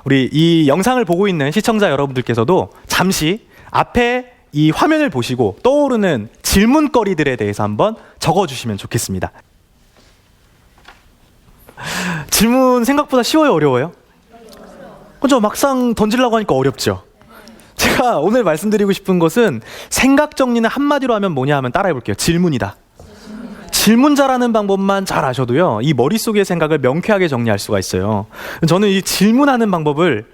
우리 이 영상을 보고 있는 시청자 여러분들께서도 잠시 앞에 이 화면을 보시고 떠오르는 질문거리들에 대해서 한번 적어주시면 좋겠습니다. 질문 생각보다 쉬워요, 어려워요? 그죠? 막상 던지려고 하니까 어렵죠. 제가 오늘 말씀드리고 싶은 것은 생각 정리는 한마디로 하면 뭐냐 하면 따라해 볼게요. 질문이다. 질문 잘하는 방법만 잘 아셔도요, 이 머릿속의 생각을 명쾌하게 정리할 수가 있어요. 저는 이 질문하는 방법을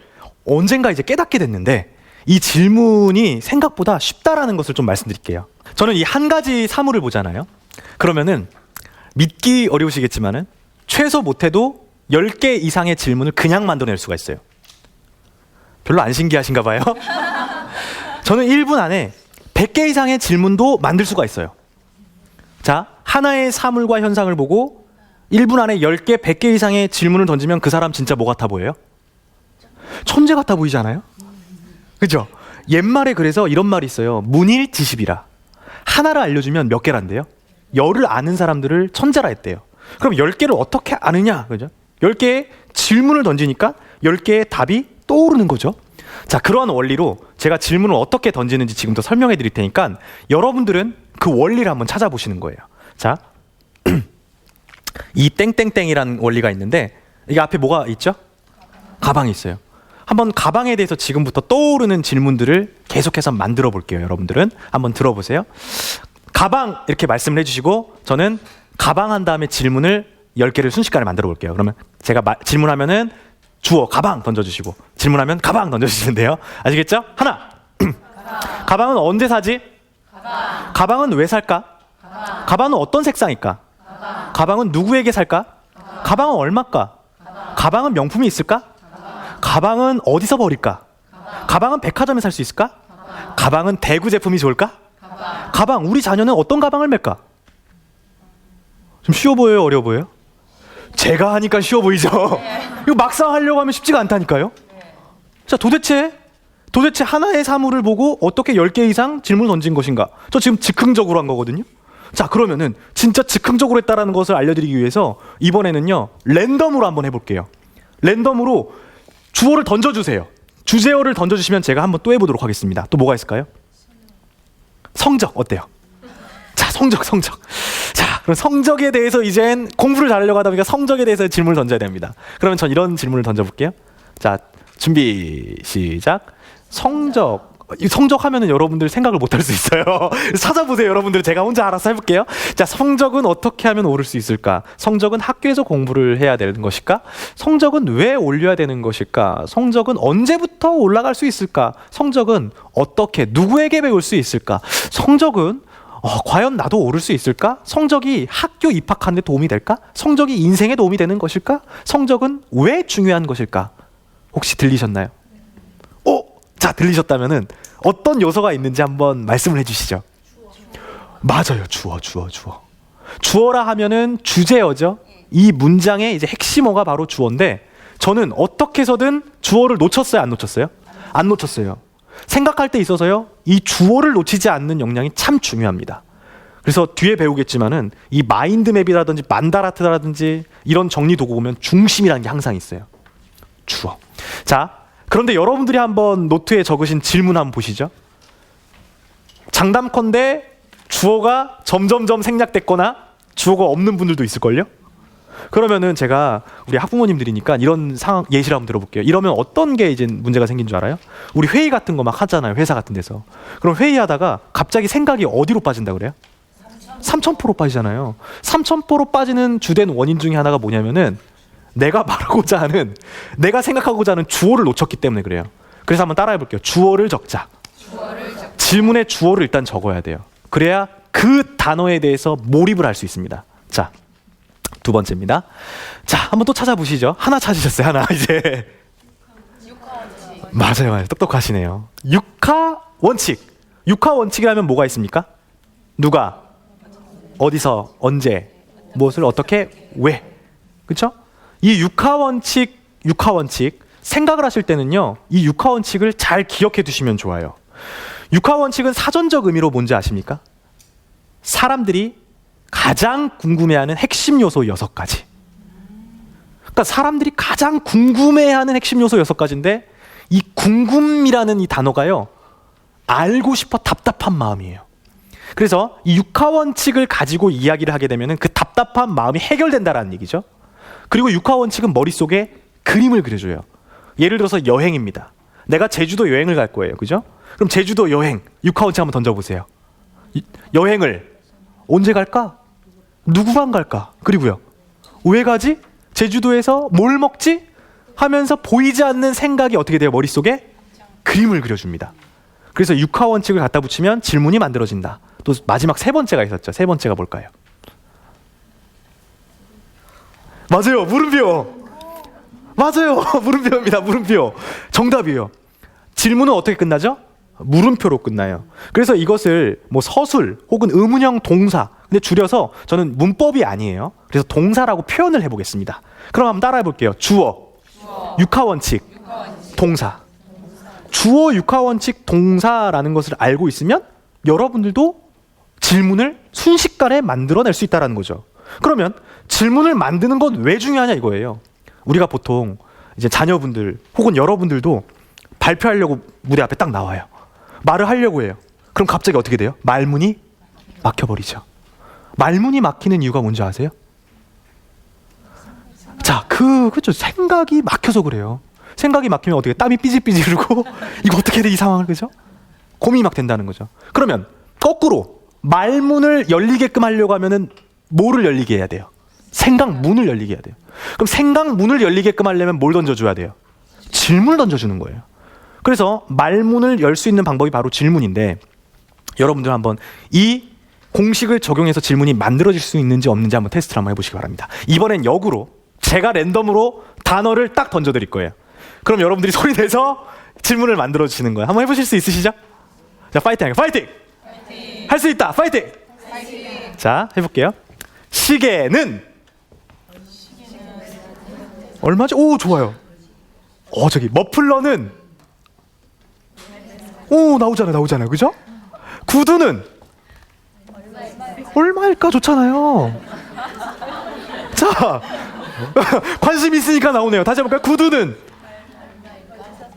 언젠가 이제 깨닫게 됐는데 이 질문이 생각보다 쉽다라는 것을 좀 말씀드릴게요. 저는 이 한 가지 사물을 보잖아요. 그러면은 믿기 어려우시겠지만은 최소 못해도 10개 이상의 질문을 그냥 만들어낼 수가 있어요. 별로 안 신기하신가 봐요. 저는 1분 안에 100개 이상의 질문도 만들 수가 있어요. 자, 하나의 사물과 현상을 보고 1분 안에 10개, 100개 이상의 질문을 던지면 그 사람 진짜 뭐 같아 보여요? 천재 같아 보이지 않아요? 그죠? 옛말에 그래서 이런 말이 있어요. 문일지십이라. 하나를 알려주면 몇 개란데요? 10을 아는 사람들을 천재라 했대요. 그럼 10개를 어떻게 아느냐? 그죠? 10개의 질문을 던지니까 10개의 답이 떠오르는 거죠. 자, 그러한 원리로 제가 질문을 어떻게 던지는지 지금부터 설명해 드릴 테니까 여러분들은 그 원리를 한번 찾아보시는 거예요. 자, 이 땡땡땡이라는 원리가 있는데 이게 앞에 뭐가 있죠? 가방이 있어요. 한번 가방에 대해서 지금부터 떠오르는 질문들을 계속해서 만들어 볼게요. 여러분들은 한번 들어보세요. 가방 이렇게 말씀을 해주시고 저는 가방 한 다음에 질문을 10개를 순식간에 만들어 볼게요. 그러면 제가 질문하면은 주어 가방 던져주시고 질문하면 가방 던져주시는데요. 아시겠죠? 하나. 가방은 언제 사지? 가방은 왜 살까? 가방은 어떤 색상일까? 가방은 누구에게 살까? 가방은 얼마일까? 가방은 명품이 있을까? 가방은 어디서 버릴까? 가방은 백화점에 살 수 있을까? 가방은 대구 제품이 좋을까? 가방, 우리 자녀는 어떤 가방을 맬까? 좀 쉬워 보여요? 어려워 보여요? 제가 하니까 쉬워 보이죠? 이거 막상 하려고 하면 쉽지가 않다니까요? 자, 도대체 하나의 사물을 보고 어떻게 10개 이상 질문을 던진 것인가? 저 지금 즉흥적으로 한 거거든요? 자, 그러면은 진짜 즉흥적으로 했다라는 것을 알려드리기 위해서 이번에는요, 랜덤으로 한번 해볼게요. 랜덤으로 주어를 던져주세요. 주제어를 던져주시면 제가 한번 또 해보도록 하겠습니다. 또 뭐가 있을까요? 성적 어때요? 자, 성적. 자, 그럼 성적에 대해서 이젠 공부를 잘하려고 하다 보니까 성적에 대해서 질문을 던져야 됩니다. 그러면 전 이런 질문을 던져볼게요. 자, 준비 시작. 성적 하면은 여러분들 생각을 못 할 수 있어요. 찾아보세요, 여러분들. 제가 혼자 알아서 해볼게요. 자, 성적은 어떻게 하면 오를 수 있을까? 성적은 학교에서 공부를 해야 되는 것일까? 성적은 왜 올려야 되는 것일까? 성적은 언제부터 올라갈 수 있을까? 성적은 어떻게 누구에게 배울 수 있을까? 성적은 과연 나도 오를 수 있을까? 성적이 학교 입학하는 데 도움이 될까? 성적이 인생에 도움이 되는 것일까? 성적은 왜 중요한 것일까? 혹시 들리셨나요? 자, 들리셨다면은 어떤 요소가 있는지 한번 말씀을 해주시죠. 맞아요. 주어. 주어라 하면은 주제어죠. 이 문장의 이제 핵심어가 바로 주어인데 저는 어떻게 해서든 주어를 놓쳤어요? 안 놓쳤어요? 안 놓쳤어요. 생각할 때 있어서요, 이 주어를 놓치지 않는 역량이 참 중요합니다. 그래서 뒤에 배우겠지만은 이 마인드맵이라든지 만다라트라든지 이런 정리 도구 보면 중심이라는 게 항상 있어요. 주어. 자, 그런데 여러분들이 한번 노트에 적으신 질문 한번 보시죠. 장담컨대 주어가 점점점 생략됐거나 주어가 없는 분들도 있을걸요? 그러면은 제가 우리 학부모님들이니까 이런 상황 예시를 한번 들어볼게요. 이러면 어떤 게 이제 문제가 생긴 줄 알아요? 우리 회의 같은 거 막 하잖아요. 회사 같은 데서. 그럼 회의하다가 갑자기 생각이 어디로 빠진다 그래요? 삼천포로 빠지잖아요. 삼천포로 빠지는 주된 원인 중에 하나가 뭐냐면은 내가 말하고자 하는, 내가 생각하고자 하는 주어를 놓쳤기 때문에 그래요. 그래서 한번 따라해 볼게요. 주어를 적자. 질문에 주어를 일단 적어야 돼요. 그래야 그 단어에 대해서 몰입을 할 수 있습니다. 자, 두 번째입니다. 자, 한번 또 찾아보시죠. 하나 찾으셨어요. 하나 이제. 맞아요. 똑똑하시네요. 육하 원칙. 육하 원칙이라면 뭐가 있습니까? 누가, 어디서, 언제, 무엇을, 어떻게, 왜. 그렇죠? 이 육하 원칙 생각을 하실 때는요, 이 육하 원칙을 잘 기억해 두시면 좋아요. 육하 원칙은 사전적 의미로 뭔지 아십니까? 사람들이 가장 궁금해하는 핵심 요소 6가지. 그러니까 사람들이 가장 궁금해하는 핵심 요소 6가지인데 이 궁금이라는 이 단어가요, 알고 싶어 답답한 마음이에요. 그래서 이 육하 원칙을 가지고 이야기를 하게 되면 그 답답한 마음이 해결된다라는 얘기죠. 그리고 육하 원칙은 머릿속에 그림을 그려줘요. 예를 들어서 여행입니다. 내가 제주도 여행을 갈 거예요. 그죠? 그럼 제주도 여행, 육하 원칙 한번 던져보세요. 여행을 언제 갈까? 누구랑 갈까? 그리고요, 왜 가지? 제주도에서 뭘 먹지? 하면서 보이지 않는 생각이 어떻게 돼요? 머릿속에 그림을 그려줍니다. 그래서 육하 원칙을 갖다 붙이면 질문이 만들어진다. 또 마지막 세 번째가 있었죠. 세 번째가 뭘까요? 맞아요. 물음표. 맞아요. 물음표입니다. 물음표. 정답이에요. 질문은 어떻게 끝나죠? 물음표로 끝나요. 그래서 이것을 뭐 서술 혹은 의문형 동사, 근데 줄여서 저는 문법이 아니에요. 그래서 동사라고 표현을 해보겠습니다. 그럼 한번 따라해 볼게요. 주어, 육하원칙, 동사. 주어, 육하원칙, 동사라는 것을 알고 있으면 여러분들도 질문을 순식간에 만들어낼 수 있다는 거죠. 그러면 질문을 만드는 건 왜 중요하냐 이거예요. 우리가 보통 이제 자녀분들 혹은 여러분들도 발표하려고 무대 앞에 딱 나와요. 말을 하려고 해요. 그럼 갑자기 어떻게 돼요? 말문이 막혀버리죠. 말문이 막히는 이유가 뭔지 아세요? 자, 그죠. 생각이 막혀서 그래요. 생각이 막히면 어떻게 땀이 삐질삐질 흐르고 이거 어떻게 해야 돼, 이 상황을, 그죠? 고민이 막 된다는 거죠. 그러면 거꾸로 말문을 열리게끔 하려고 하면은 뭐를 열리게 해야 돼요? 생각문을 열리게 해야 돼요. 그럼 생각문을 열리게끔 하려면 뭘 던져줘야 돼요? 질문을 던져주는 거예요. 그래서 말문을 열 수 있는 방법이 바로 질문인데, 여러분들 한번 이 공식을 적용해서 질문이 만들어질 수 있는지 없는지 한번 테스트를 한번 해보시기 바랍니다. 이번엔 역으로 제가 랜덤으로 단어를 딱 던져드릴 거예요. 그럼 여러분들이 소리 내서 질문을 만들어 주시는 거예요. 한번 해보실 수 있으시죠? 자, 파이팅! 파이팅! 할 수 있다! 파이팅! 자, 해볼게요. 시계는 얼마죠? 오, 좋아요. 저기 머플러는 나오잖아요, 그죠? 구두는 얼마일까? 좋잖아요. 자, 관심 있으니까 나오네요. 다시 해볼까요? 구두는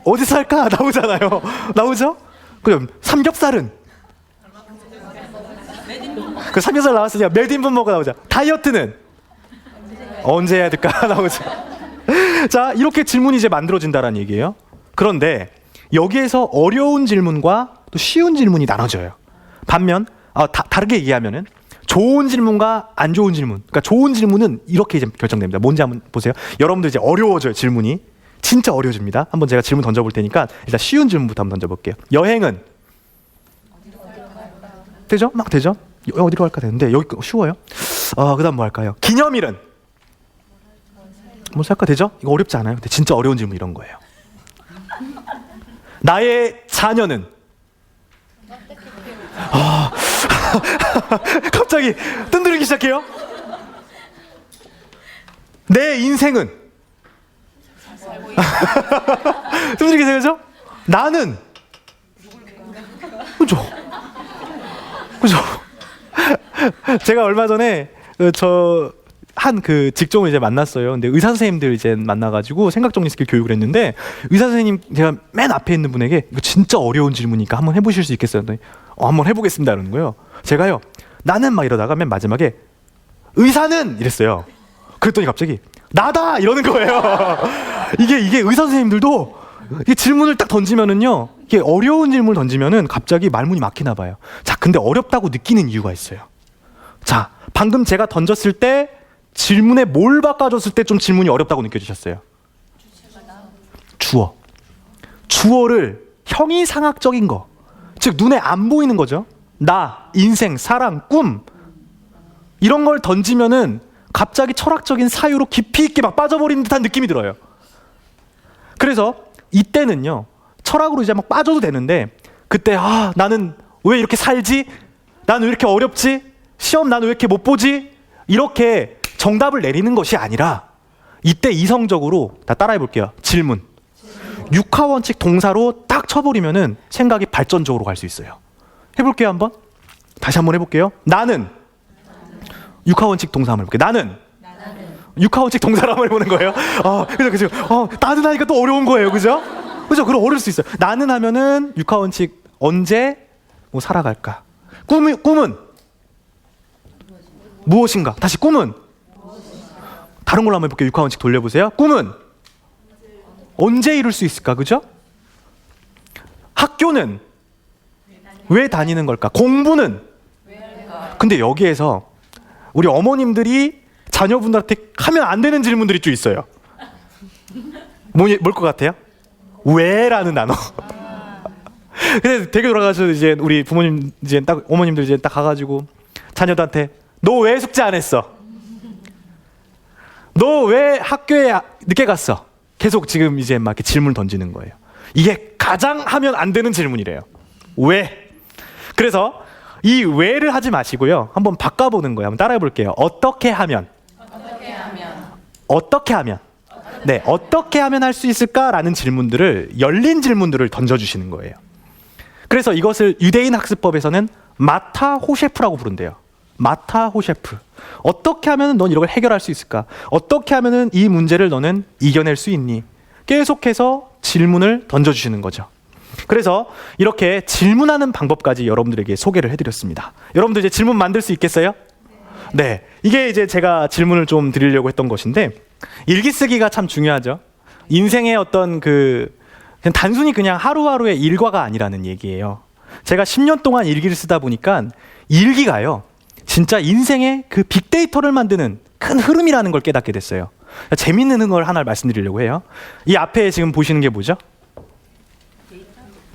어디서 살까? 나오잖아요. 나오죠? 그럼 삼겹살은? 그 삼겹살 나왔으니까 몇 인분 먹어 나오죠. 다이어트는 언제 해야 될까? 나오죠. 자, 이렇게 질문이 이제 만들어진다라는 얘기예요. 그런데 여기에서 어려운 질문과 또 쉬운 질문이 나눠져요. 반면 다르게 얘기하면은 좋은 질문과 안 좋은 질문. 그러니까 좋은 질문은 이렇게 이제 결정됩니다. 뭔지 한번 보세요. 여러분들 이제 어려워져요, 질문이. 진짜 어려워집니다. 한번 제가 질문 던져볼 테니까 일단 쉬운 질문부터 한번 던져볼게요. 여행은? 되죠? 막 되죠? 어디로 갈까 되는데 여기 쉬워요. 그 다음 뭐 할까요? 기념일은? 뭐 살까 되죠? 이거 어렵지 않아요? 근데 진짜 어려운 질문 이런 거예요. 나의 자녀는? 갑자기 뜬들기 시작해요. 내 인생은? 뜬들기 시작하죠? 나는? 그죠? 제가 얼마 전에 한 그 직종을 이제 만났어요. 근데 의사 선생님들 이제 만나가지고 생각 정리 스킬 교육을 했는데, 의사 선생님 제가 맨 앞에 있는 분에게 이거 진짜 어려운 질문이니까 한번 해보실 수 있겠어요? 한번 해보겠습니다. 이러는 거예요. 제가요, 나는 막 이러다가 맨 마지막에 의사는 이랬어요. 그랬더니 갑자기 나다 이러는 거예요. 이게 의사 선생님들도 이 질문을 딱 던지면은요, 이게 어려운 질문을 던지면은 갑자기 말문이 막히나 봐요. 자, 근데 어렵다고 느끼는 이유가 있어요. 자, 방금 제가 던졌을 때 질문에 뭘 바꿔줬을 때 좀 질문이 어렵다고 느껴지셨어요? 주어. 주어를 형이상학적인 거, 즉 눈에 안 보이는 거죠. 나, 인생, 사랑, 꿈, 이런 걸 던지면은 갑자기 철학적인 사유로 깊이 있게 막 빠져버리는 듯한 느낌이 들어요. 그래서 이때는요, 철학으로 이제 막 빠져도 되는데, 그때 나는 왜 이렇게 살지? 나는 왜 이렇게 어렵지? 시험 나는 왜 이렇게 못 보지? 이렇게 정답을 내리는 것이 아니라 이때 이성적으로 다 따라해 볼게요. 질문. 육하원칙 동사로 딱 쳐버리면은 생각이 발전적으로 갈 수 있어요. 해볼게요. 한번. 다시 한번 해볼게요. 나는 육하원칙 동사 한번 해볼게요. 나는 육하원칙 동사를 한번 해보는 거예요. 그죠. 나는 하니까 또 어려운 거예요. 그죠? 그럼 어려울 수 있어요. 나는 하면은 육하원칙 언제 뭐 살아갈까? 꿈은 무엇인가? 다시 꿈은? 다른 걸로 한번 해볼게요. 육하원칙 돌려보세요. 꿈은 언제 이룰 수 있을까? 그죠? 학교는 왜 다니는 걸까? 공부는? 근데 여기에서 우리 어머님들이 자녀분들한테 하면 안 되는 질문들이 좀 있어요. 뭘 것 같아요? 왜라는 단어. 근데 되게 돌아가서 이제 우리 부모님 이제 딱 어머님들 이제 딱 가가지고 자녀들한테 너 왜 숙제 안 했어? 너 왜 학교에 늦게 갔어? 계속 지금 이제 막 이렇게 질문을 던지는 거예요. 이게 가장 하면 안 되는 질문이래요. 왜? 그래서 이 왜를 하지 마시고요. 한번 바꿔보는 거예요. 한번 따라해 볼게요. 어떻게 하면? 어떻게 하면? 네, 어떻게 하면 할 수 있을까라는 질문들을, 열린 질문들을 던져주시는 거예요. 그래서 이것을 유대인 학습법에서는 마타 호셰프라고 부른대요. 마타 호셰프. 어떻게 하면 넌 이걸 해결할 수 있을까? 어떻게 하면 이 문제를 너는 이겨낼 수 있니? 계속해서 질문을 던져주시는 거죠. 그래서 이렇게 질문하는 방법까지 여러분들에게 소개를 해드렸습니다. 여러분들 이제 질문 만들 수 있겠어요? 네. 이게 이제 제가 질문을 좀 드리려고 했던 것인데, 일기 쓰기가 참 중요하죠. 인생의 어떤 그냥 단순히 그냥 하루하루의 일과가 아니라는 얘기예요. 제가 10년 동안 일기를 쓰다 보니까 일기가요, 진짜 인생의 그 빅데이터를 만드는 큰 흐름이라는 걸 깨닫게 됐어요. 재밌는 걸 하나 말씀드리려고 해요. 이 앞에 지금 보시는 게 뭐죠?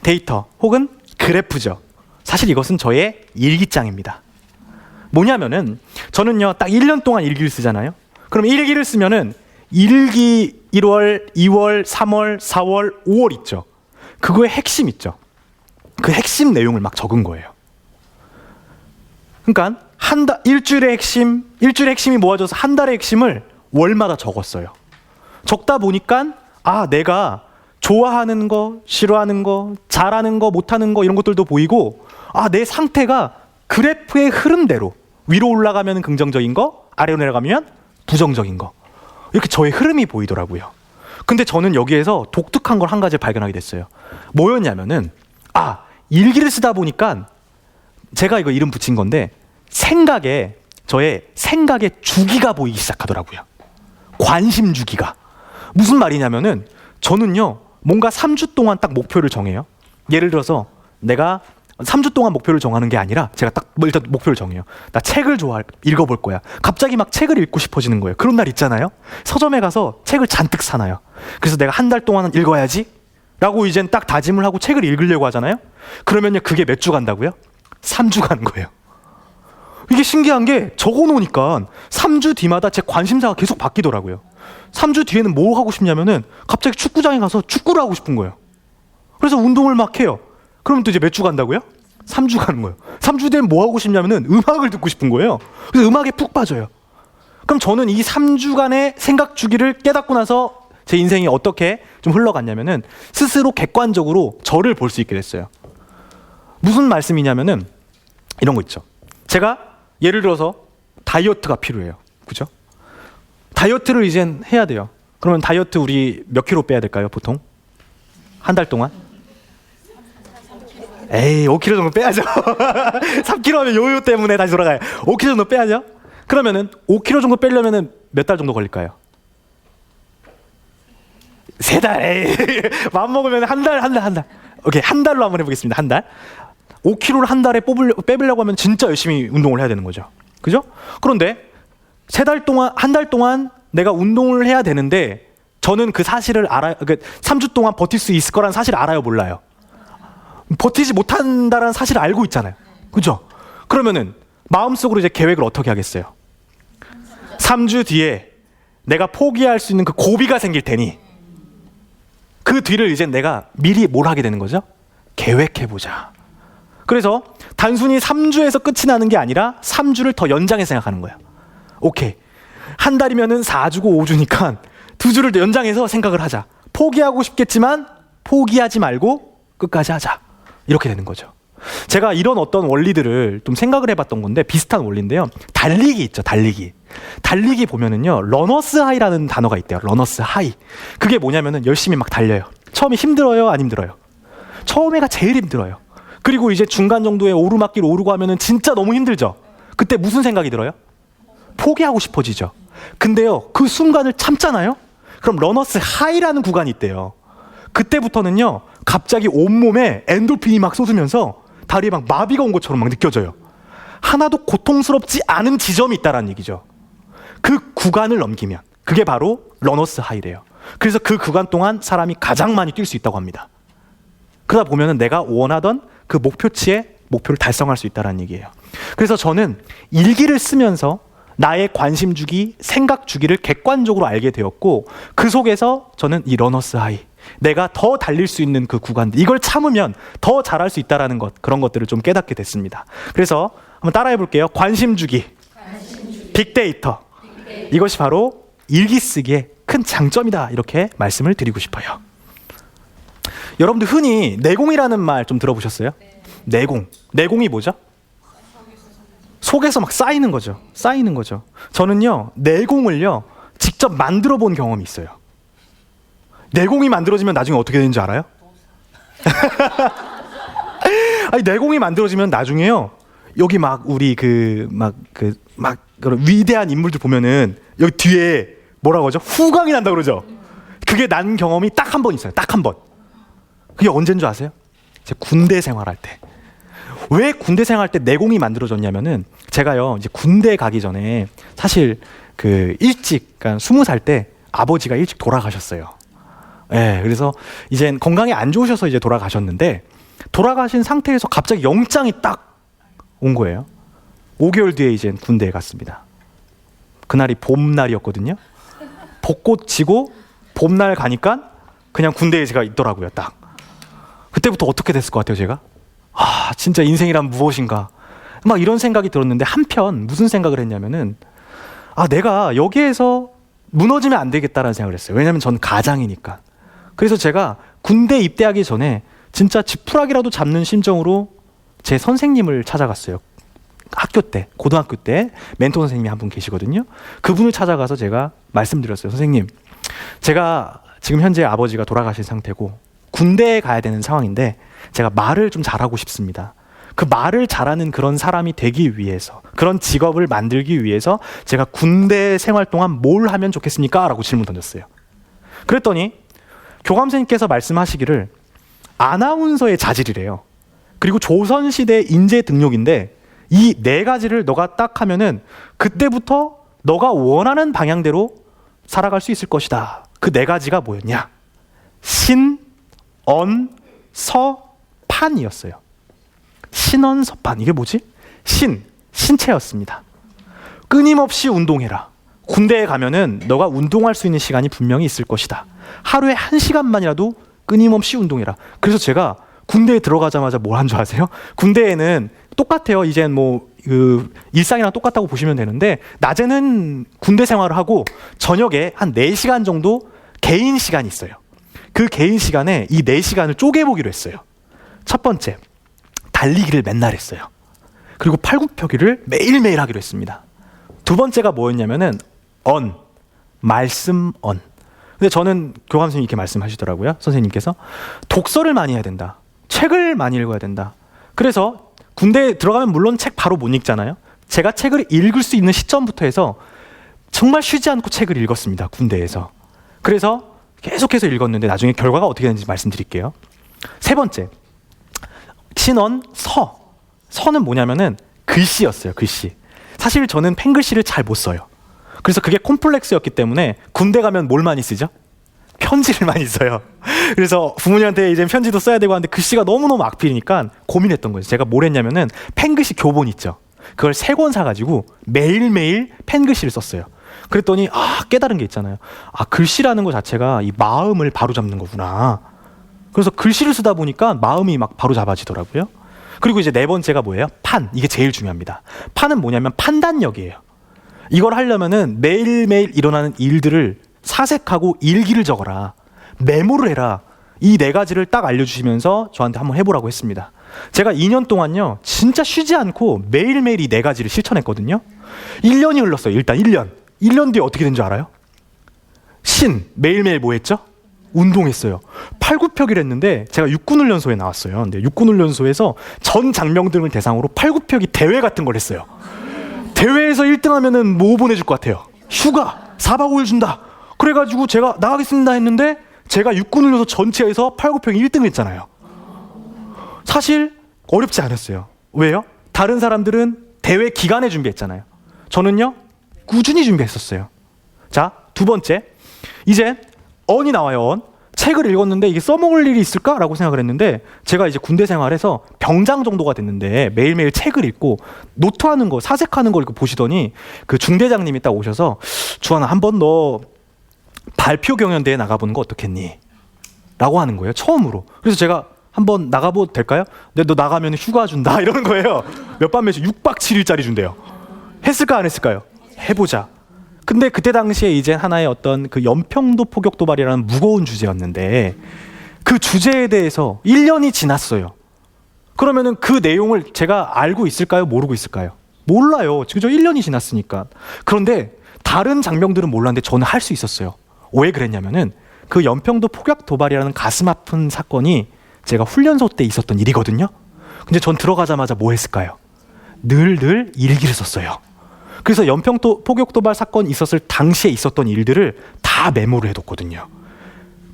데이터 혹은 그래프죠. 사실 이것은 저의 일기장입니다. 뭐냐면은 저는요, 딱 1년 동안 일기를 쓰잖아요. 그럼 일기를 쓰면은 일기 1월, 2월, 3월, 4월, 5월 있죠. 그거의 핵심 있죠. 그 핵심 내용을 막 적은 거예요. 그러니까 일주일의 핵심이 모아져서 한 달의 핵심을 월마다 적었어요. 적다 보니까 내가 좋아하는 거, 싫어하는 거, 잘하는 거, 못하는 거 이런 것들도 보이고, 내 상태가 그래프의 흐름대로 위로 올라가면 긍정적인 거, 아래로 내려가면 부정적인 거, 이렇게 저의 흐름이 보이더라고요. 근데 저는 여기에서 독특한 걸 한 가지 발견하게 됐어요. 뭐였냐면은 일기를 쓰다 보니까 제가 이거 이름 붙인 건데, 저의 생각의 주기가 보이기 시작하더라고요. 관심 주기가. 무슨 말이냐면은 저는요, 뭔가 3주 동안 딱 목표를 정해요. 예를 들어서 내가 3주 동안 목표를 정하는 게 아니라 제가 딱 일단 목표를 정해요. 나 책을 읽어볼 거야. 갑자기 막 책을 읽고 싶어지는 거예요. 그런 날 있잖아요. 서점에 가서 책을 잔뜩 사놔요. 그래서 내가 한 달 동안은 읽어야지 라고 이젠 딱 다짐을 하고 책을 읽으려고 하잖아요. 그러면요, 그게 몇 주 간다고요? 3주 가는 거예요. 이게 신기한 게 적어놓으니까 3주 뒤마다 제 관심사가 계속 바뀌더라고요. 3주 뒤에는 뭐 하고 싶냐면은 갑자기 축구장에 가서 축구를 하고 싶은 거예요. 그래서 운동을 막 해요. 그러면 또 이제 몇 주 간다고요? 3주 가는 거예요. 3주 뒤엔 뭐 하고 싶냐면은 음악을 듣고 싶은 거예요. 그래서 음악에 푹 빠져요. 그럼 저는 이 3주간의 생각 주기를 깨닫고 나서 제 인생이 어떻게 좀 흘러갔냐면은 스스로 객관적으로 저를 볼 수 있게 됐어요. 무슨 말씀이냐면은 이런 거 있죠. 제가 예를 들어서 다이어트가 필요해요. 그죠? 다이어트를 이젠 해야 돼요. 그러면 다이어트 우리 몇 킬로 빼야 될까요, 보통? 한 달 동안? 5kg 정도 빼야죠. 3kg 하면 요요 때문에 다시 돌아가요. 5kg 정도 빼야죠. 그러면은 5kg 정도 빼려면은 몇 달 정도 걸릴까요? 3달. 마음 먹으면 한 달. 오케이, 한 달로 한번 해보겠습니다. 한 달. 5kg를 한 달에 빼려고 하면 진짜 열심히 운동을 해야 되는 거죠. 그죠? 그런데 한 달 동안 내가 운동을 해야 되는데 저는 그 사실을 알아요. 3주 동안 버틸 수 있을 거라는 사실을 알아요, 몰라요? 버티지 못한다는 사실을 알고 있잖아요. 그죠? 그러면은 마음속으로 이제 계획을 어떻게 하겠어요? 3주 뒤에 내가 포기할 수 있는 그 고비가 생길 테니 그 뒤를 이제 내가 미리 뭘 하게 되는 거죠? 계획해보자. 그래서 단순히 3주에서 끝이 나는 게 아니라 3주를 더 연장해 생각하는 거예요. 오케이. 한 달이면은 4주고 5주니까 2주를 더 연장해서 생각을 하자. 포기하고 싶겠지만 포기하지 말고 끝까지 하자. 이렇게 되는 거죠. 제가 이런 어떤 원리들을 좀 생각을 해봤던 건데 비슷한 원리인데요. 달리기 있죠, 달리기. 달리기 보면은요, 러너스 하이라는 단어가 있대요. 러너스 하이. 그게 뭐냐면은 열심히 막 달려요. 처음에 힘들어요, 안 힘들어요? 처음에가 제일 힘들어요. 그리고 이제 중간 정도에 오르막길 오르고 하면은 진짜 너무 힘들죠. 그때 무슨 생각이 들어요? 포기하고 싶어지죠. 근데요, 그 순간을 참잖아요. 그럼 러너스 하이라는 구간이 있대요. 그때부터는요, 갑자기 온몸에 엔돌핀이 막 쏟으면서 다리에 막 마비가 온 것처럼 막 느껴져요. 하나도 고통스럽지 않은 지점이 있다라는 얘기죠. 그 구간을 넘기면 그게 바로 러너스 하이래요. 그래서 그 구간 동안 사람이 가장 많이 뛸 수 있다고 합니다. 그러다 보면은 내가 원하던 그 목표치에 목표를 달성할 수 있다는 얘기예요. 그래서 저는 일기를 쓰면서 나의 관심 주기, 생각 주기를 객관적으로 알게 되었고 그 속에서 저는 이 러너스 하이, 내가 더 달릴 수 있는 그 구간들, 이걸 참으면 더 잘할 수 있다라는 것, 그런 것들을 좀 깨닫게 됐습니다. 그래서 한번 따라해 볼게요. 관심 주기, 빅데이터. 이것이 바로 일기 쓰기의 큰 장점이다, 이렇게 말씀을 드리고 싶어요. 여러분들 흔히 내공이라는 말 좀 들어보셨어요? 내공이 뭐죠? 속에서 막 쌓이는 거죠. 저는요, 내공을요 직접 만들어 본 경험이 있어요. 내공이 만들어지면 나중에 어떻게 되는지 알아요? 아니, 내공이 만들어지면 나중에요, 여기 막 우리 그런 위대한 인물들 보면은 여기 뒤에 뭐라고 하죠? 후광이 난다 그러죠. 그게 난 경험이 딱 한 번 있어요. 딱 한 번. 그게 언제인 줄 아세요? 제 군대 생활할 때. 왜 군대 생활할 때 내공이 만들어졌냐면은, 제가요 이제 군대 가기 전에 사실 그러니까 20살 때 아버지가 일찍 돌아가셨어요. 예, 그래서 이젠 건강이 안 좋으셔서 이제 돌아가셨는데, 돌아가신 상태에서 갑자기 영장이 딱 온 거예요. 5개월 뒤에 이제 군대에 갔습니다. 그날이 봄날이었거든요. 벚꽃 지고 봄날 가니까 그냥 군대에 제가 있더라고요. 딱 그때부터 어떻게 됐을 것 같아요? 제가 진짜 인생이란 무엇인가 막 이런 생각이 들었는데, 한편 무슨 생각을 했냐면은, 내가 여기에서 무너지면 안 되겠다라는 생각을 했어요. 왜냐하면 전 가장이니까. 그래서 제가 군대 입대하기 전에 진짜 지푸라기라도 잡는 심정으로 제 선생님을 찾아갔어요. 학교 때, 고등학교 때 멘토 선생님이 한 분 계시거든요. 그분을 찾아가서 제가 말씀드렸어요. 선생님, 제가 지금 현재 아버지가 돌아가신 상태고 군대에 가야 되는 상황인데 제가 말을 좀 잘하고 싶습니다. 그 말을 잘하는 그런 사람이 되기 위해서, 그런 직업을 만들기 위해서 제가 군대 생활 동안 뭘 하면 좋겠습니까? 라고 질문 던졌어요. 그랬더니 교감 선생님께서 말씀하시기를, 아나운서의 자질이래요. 그리고 조선시대 인재 등록인데 이 4가지를 너가 딱 하면은 그때부터 너가 원하는 방향대로 살아갈 수 있을 것이다. 그 4가지가 뭐였냐? 신, 언, 서, 판이었어요. 신언서판. 이게 뭐지? 신체였습니다. 끊임없이 운동해라. 군대에 가면은 너가 운동할 수 있는 시간이 분명히 있을 것이다. 하루에 1시간만이라도 끊임없이 운동해라. 그래서 제가 군대에 들어가자마자 뭘 한 줄 아세요? 군대에는 똑같아요. 이젠 일상이랑 똑같다고 보시면 되는데, 낮에는 군대 생활을 하고 저녁에 한 4시간 정도 개인 시간이 있어요. 그 개인 시간에 이 4시간을 쪼개보기로 했어요. 첫 번째, 달리기를 맨날 했어요. 그리고 팔굽혀기를 매일매일 하기로 했습니다. 두 번째가 뭐였냐면은 말씀. 근데 저는 교감 선생님이 이렇게 말씀하시더라고요. 선생님께서 독서를 많이 해야 된다. 책을 많이 읽어야 된다. 그래서 군대에 들어가면 물론 책 바로 못 읽잖아요. 제가 책을 읽을 수 있는 시점부터 해서 정말 쉬지 않고 책을 읽었습니다. 군대에서. 그래서 계속해서 읽었는데 나중에 결과가 어떻게 되는지 말씀드릴게요. 세 번째, 신언, 서는 뭐냐면은 글씨였어요. 글씨. 사실 저는 펜글씨를 잘 못 써요. 그래서 그게 콤플렉스였기 때문에 군대 가면 뭘 많이 쓰죠? 편지를 많이 써요. 그래서 부모님한테 이제 편지도 써야 되고 하는데 글씨가 너무너무 악필이니까 고민했던 거예요. 제가 뭘 했냐면은 펜글씨 교본 있죠. 그걸 3권 사가지고 매일매일 펜글씨를 썼어요. 그랬더니 깨달은 게 있잖아요. 글씨라는 것 자체가 이 마음을 바로잡는 거구나. 그래서 글씨를 쓰다 보니까 마음이 막 바로잡아지더라고요. 그리고 이제 4번째가 뭐예요? 판. 이게 제일 중요합니다. 판은 뭐냐면 판단력이에요. 이걸 하려면은 매일매일 일어나는 일들을 사색하고 일기를 적어라. 메모를 해라. 이 4가지를 딱 알려주시면서 저한테 한번 해보라고 했습니다. 제가 2년 동안요, 진짜 쉬지 않고 매일매일 이 4가지를 실천했거든요. 1년이 흘렀어요. 일단 1년. 1년 뒤에 어떻게 된 줄 알아요? 매일매일 뭐 했죠? 운동했어요. 팔굽혀기를 했는데 제가 육군훈련소에 나왔어요. 근데 육군훈련소에서 전 장병들을 대상으로 팔굽혀기 대회 같은 걸 했어요. 대회에서 1등하면은 뭐 보내줄 것 같아요? 휴가 4박 5일 준다. 그래가지고 제가 나가겠습니다 했는데 제가 육군훈련소 전체에서 팔굽혀기 1등을 했잖아요. 사실 어렵지 않았어요. 왜요? 다른 사람들은 대회 기간에 준비했잖아요. 저는요, 꾸준히 준비했었어요. 자, 2번째, 이제 언이 나와요. 책을 읽었는데 이게 써먹을 일이 있을까라고 생각을 했는데, 제가 이제 군대 생활에서 병장 정도가 됐는데 매일매일 책을 읽고 노트하는 거, 사색하는 걸 이렇게 보시더니 그 중대장님이 딱 오셔서, 주환아, 한번 너 발표 경연대회 나가보는 거 어떻겠니? 라고 하는 거예요. 처음으로. 그래서 제가 한번 나가봐도 될까요? 근데 너 나가면 휴가 준다 이러는 거예요. 몇 밤 며칠 6박 7일짜리 준대요. 했을까 안 했을까요? 해보자. 근데 그때 당시에 이제 하나의 어떤 그 연평도 포격 도발이라는 무거운 주제였는데 그 주제에 대해서 1년이 지났어요. 그러면은 그 내용을 제가 알고 있을까요? 모르고 있을까요? 몰라요. 그죠? 1년이 지났으니까. 그런데 다른 장병들은 몰랐는데 저는 할 수 있었어요. 왜 그랬냐면은 그 연평도 포격 도발이라는 가슴 아픈 사건이 제가 훈련소 때 있었던 일이거든요. 근데 전 들어가자마자 뭐 했을까요? 늘 일기를 썼어요. 그래서 연평도 포격 도발 사건이 있었을 당시에 있었던 일들을 다 메모를 해뒀거든요.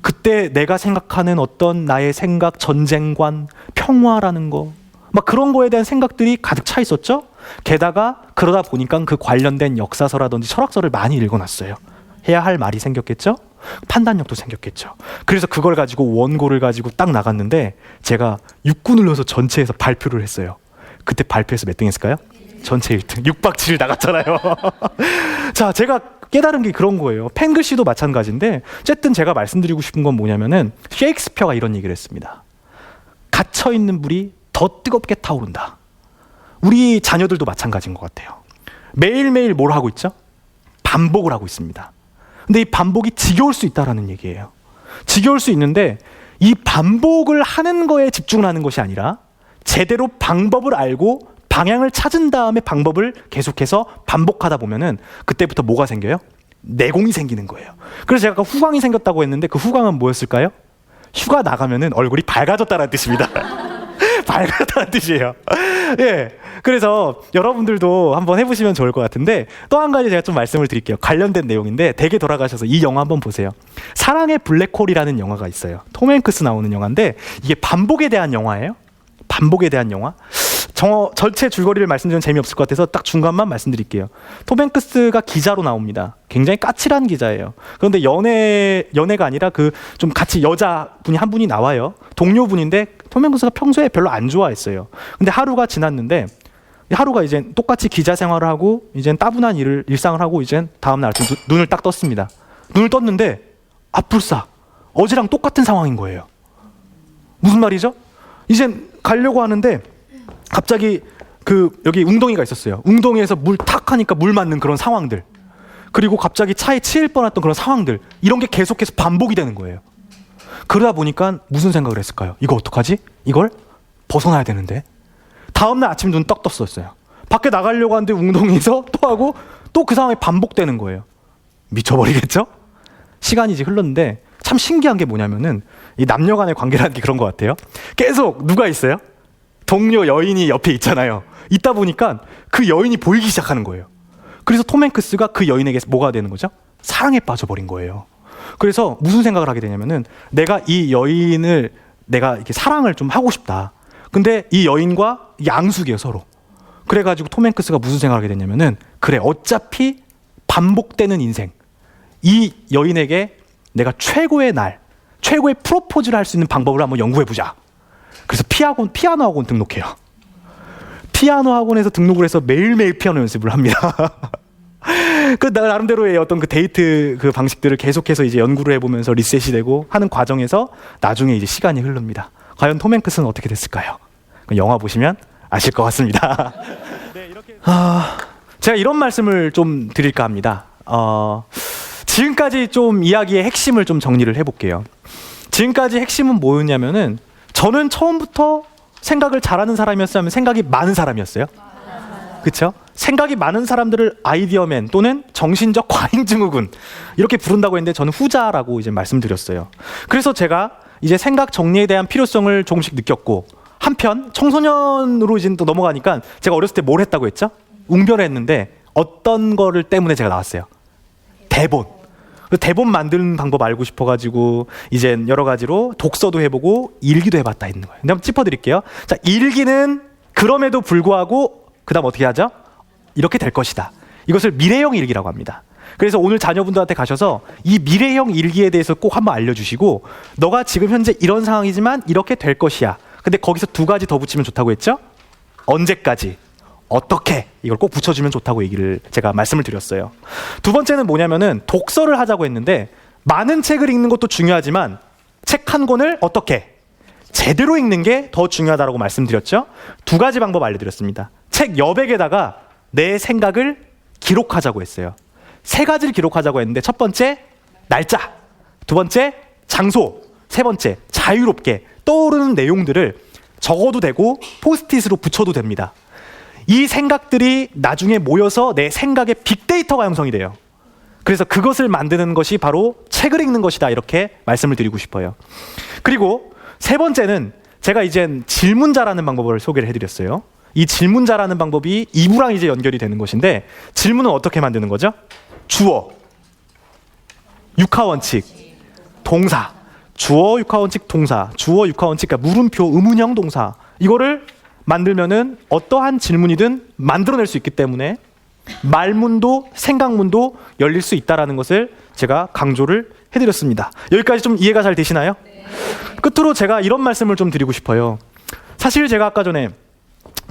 그때 내가 생각하는 어떤 나의 생각, 전쟁관, 평화라는 거, 막 그런 거에 대한 생각들이 가득 차 있었죠. 게다가 그러다 보니까 그 관련된 역사서라든지 철학서를 많이 읽어놨어요. 해야 할 말이 생겼겠죠. 판단력도 생겼겠죠. 그래서 그걸 가지고 원고를 가지고 딱 나갔는데 제가 육군을 넣어서 전체에서 발표를 했어요. 그때 발표해서 몇 등 했을까요? 전체 1등. 6박 7일 나갔잖아요. 자, 제가 깨달은 게 그런 거예요. 펜글씨도 마찬가지인데 어쨌든 제가 말씀드리고 싶은 건 뭐냐면은 셰익스피어가 이런 얘기를 했습니다. 갇혀있는 불이 더 뜨겁게 타오른다. 우리 자녀들도 마찬가지인 것 같아요. 매일매일 뭘 하고 있죠? 반복을 하고 있습니다. 근데 이 반복이 지겨울 수 있다라는 얘기예요. 지겨울 수 있는데 이 반복을 하는 거에 집중을 하는 것이 아니라 제대로 방법을 알고 방향을 찾은 다음에 방법을 계속해서 반복하다 보면은 그때부터 뭐가 생겨요? 내공이 생기는 거예요. 그래서 제가 아까 후광이 생겼다고 했는데 그 후광은 뭐였을까요? 휴가 나가면은 얼굴이 밝아졌다는 뜻입니다. 밝아졌다는 뜻이에요. 예. 그래서 여러분들도 한번 해보시면 좋을 것 같은데 또 한 가지 제가 좀 말씀을 드릴게요. 관련된 내용인데 댁에 돌아가셔서 이 영화 한번 보세요. 사랑의 블랙홀이라는 영화가 있어요. 톰 행크스 나오는 영화인데 이게 반복에 대한 영화예요. 반복에 대한 영화. 전체 줄거리를 말씀드리면 재미없을 것 같아서 딱 중간만 말씀드릴게요. 톰 행크스가 기자로 나옵니다. 굉장히 까칠한 기자예요. 그런데 연애가 아니라 그 좀 같이 여자분이 한 분이 나와요. 동료분인데 톰 행크스가 평소에 별로 안 좋아했어요. 근데 하루가 지났는데 하루가 이제 똑같이 기자 생활을 하고 이제 따분한 일상을 하고 이제 다음 날 아침 눈을 딱 떴습니다. 눈을 떴는데 불사 어제랑 똑같은 상황인 거예요. 무슨 말이죠? 이제 가려고 하는데 갑자기 여기 웅덩이가 있었어요. 웅덩이에서 물 탁 하니까 물 맞는 그런 상황들. 그리고 갑자기 차에 치일 뻔했던 그런 상황들. 이런 게 계속해서 반복이 되는 거예요. 그러다 보니까 무슨 생각을 했을까요? 이거 어떡하지? 이걸 벗어나야 되는데. 다음날 아침 눈 떡 떴었어요. 밖에 나가려고 하는데 웅덩이에서 또 하고 또 그 상황이 반복되는 거예요. 미쳐버리겠죠? 시간이 이제 흘렀는데 참 신기한 게 뭐냐면은 이 남녀 간의 관계라는 게 그런 것 같아요. 계속 누가 있어요? 동료 여인이 옆에 있잖아요. 있다 보니까 그 여인이 보이기 시작하는 거예요. 그래서 톰 행크스가 그 여인에게 뭐가 되는 거죠? 사랑에 빠져버린 거예요. 그래서 무슨 생각을 하게 되냐면은 내가 이 여인을 내가 이렇게 사랑을 좀 하고 싶다. 근데 이 여인과 양수기예요, 서로. 그래가지고 톰 행크스가 무슨 생각을 하게 되냐면은 그래, 어차피 반복되는 인생. 이 여인에게 내가 최고의 프로포즈를 할 수 있는 방법을 한번 연구해보자. 그래서 피아노 학원 등록해요. 피아노 학원에서 등록을 해서 매일매일 피아노 연습을 합니다. 그 나름대로의 어떤 그 데이트 그 방식들을 계속해서 이제 연구를 해보면서 리셋이 되고 하는 과정에서 나중에 이제 시간이 흐릅니다. 과연 톰 행크스는 어떻게 됐을까요? 영화 보시면 아실 것 같습니다. 제가 이런 말씀을 좀 드릴까 합니다. 지금까지 좀 이야기의 핵심을 좀 정리를 해볼게요. 지금까지 핵심은 뭐였냐면은 저는 처음부터 생각을 잘하는 사람이었으면 생각이 많은 사람이었어요. 그렇죠? 생각이 많은 사람들을 아이디어맨 또는 정신적 과잉증후군 이렇게 부른다고 했는데 저는 후자라고 이제 말씀드렸어요. 그래서 제가 이제 생각 정리에 대한 필요성을 조금씩 느꼈고 한편 청소년으로 이제 또 넘어가니까 제가 어렸을 때 뭘 했다고 했죠? 웅변을 했는데 어떤 거를 때문에 제가 나왔어요? 대본 만드는 방법 알고 싶어가지고 이제 여러 가지로 독서도 해보고 일기도 해봤다 있는 거예요. 근데 한번 짚어드릴게요. 자, 일기는 그럼에도 불구하고 그 다음 어떻게 하죠? 이렇게 될 것이다. 이것을 미래형 일기라고 합니다. 그래서 오늘 자녀분들한테 가셔서 이 미래형 일기에 대해서 꼭 한번 알려주시고 너가 지금 현재 이런 상황이지만 이렇게 될 것이야. 근데 거기서 두 가지 더 붙이면 좋다고 했죠? 언제까지? 어떻게? 이걸 꼭 붙여주면 좋다고 제가 말씀을 드렸어요. 두 번째는 뭐냐면은 독서를 하자고 했는데 많은 책을 읽는 것도 중요하지만 책 한 권을 어떻게 제대로 읽는 게 더 중요하다고 말씀드렸죠. 두 가지 방법 알려드렸습니다. 책 여백에다가 내 생각을 기록하자고 했어요. 세 가지를 기록하자고 했는데, 첫 번째 날짜, 두 번째 장소, 세 번째 자유롭게 떠오르는 내용들을 적어도 되고 포스트잇으로 붙여도 됩니다. 이 생각들이 나중에 모여서 내 생각의 빅데이터가 형성이 돼요. 그래서 그것을 만드는 것이 바로 책을 읽는 것이다, 이렇게 말씀을 드리고 싶어요. 그리고 세 번째는 제가 이젠 질문자라는 방법을 소개를 해드렸어요. 이 질문자라는 방법이 2부랑 이제 연결이 되는 것인데, 질문은 어떻게 만드는 거죠? 주어, 육하원칙, 동사, 주어, 육하원칙, 동사, 주어, 육하원칙, 그러니까 물음표, 의문형 동사, 이거를 만들면은 어떠한 질문이든 만들어낼 수 있기 때문에 말문도 생각문도 열릴 수 있다는 것을 제가 강조를 해드렸습니다. 여기까지 좀 이해가 잘 되시나요? 네. 끝으로 제가 이런 말씀을 좀 드리고 싶어요. 사실 제가 아까 전에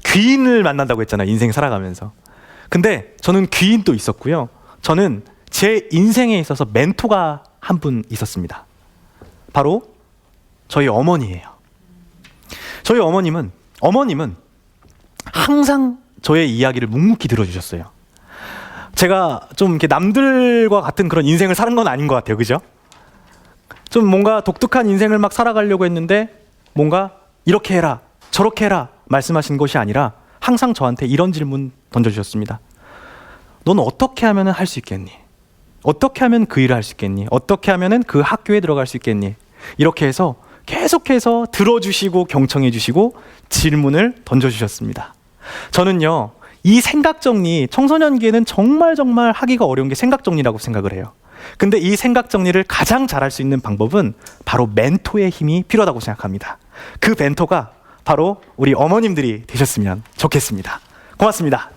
귀인을 만난다고 했잖아요, 인생 살아가면서. 근데 저는 귀인도 있었고요, 저는 제 인생에 있어서 멘토가 한 분 있었습니다. 바로 저희 어머니예요. 저희 어머님은 항상 저의 이야기를 묵묵히 들어주셨어요. 제가 좀 이렇게 남들과 같은 그런 인생을 사는 건 아닌 것 같아요, 그죠? 좀 뭔가 독특한 인생을 막 살아가려고 했는데, 뭔가 이렇게 해라, 저렇게 해라 말씀하신 것이 아니라 항상 저한테 이런 질문 던져주셨습니다. 넌 어떻게 하면 할 수 있겠니? 어떻게 하면 그 일을 할 수 있겠니? 어떻게 하면 그 학교에 들어갈 수 있겠니? 이렇게 해서 계속해서 들어주시고 경청해 주시고 질문을 던져주셨습니다. 저는요, 이 생각 정리, 청소년기에는 정말 하기가 어려운 게 생각 정리라고 생각을 해요. 근데 이 생각 정리를 가장 잘할 수 있는 방법은 바로 멘토의 힘이 필요하다고 생각합니다. 그 멘토가 바로 우리 어머님들이 되셨으면 좋겠습니다. 고맙습니다.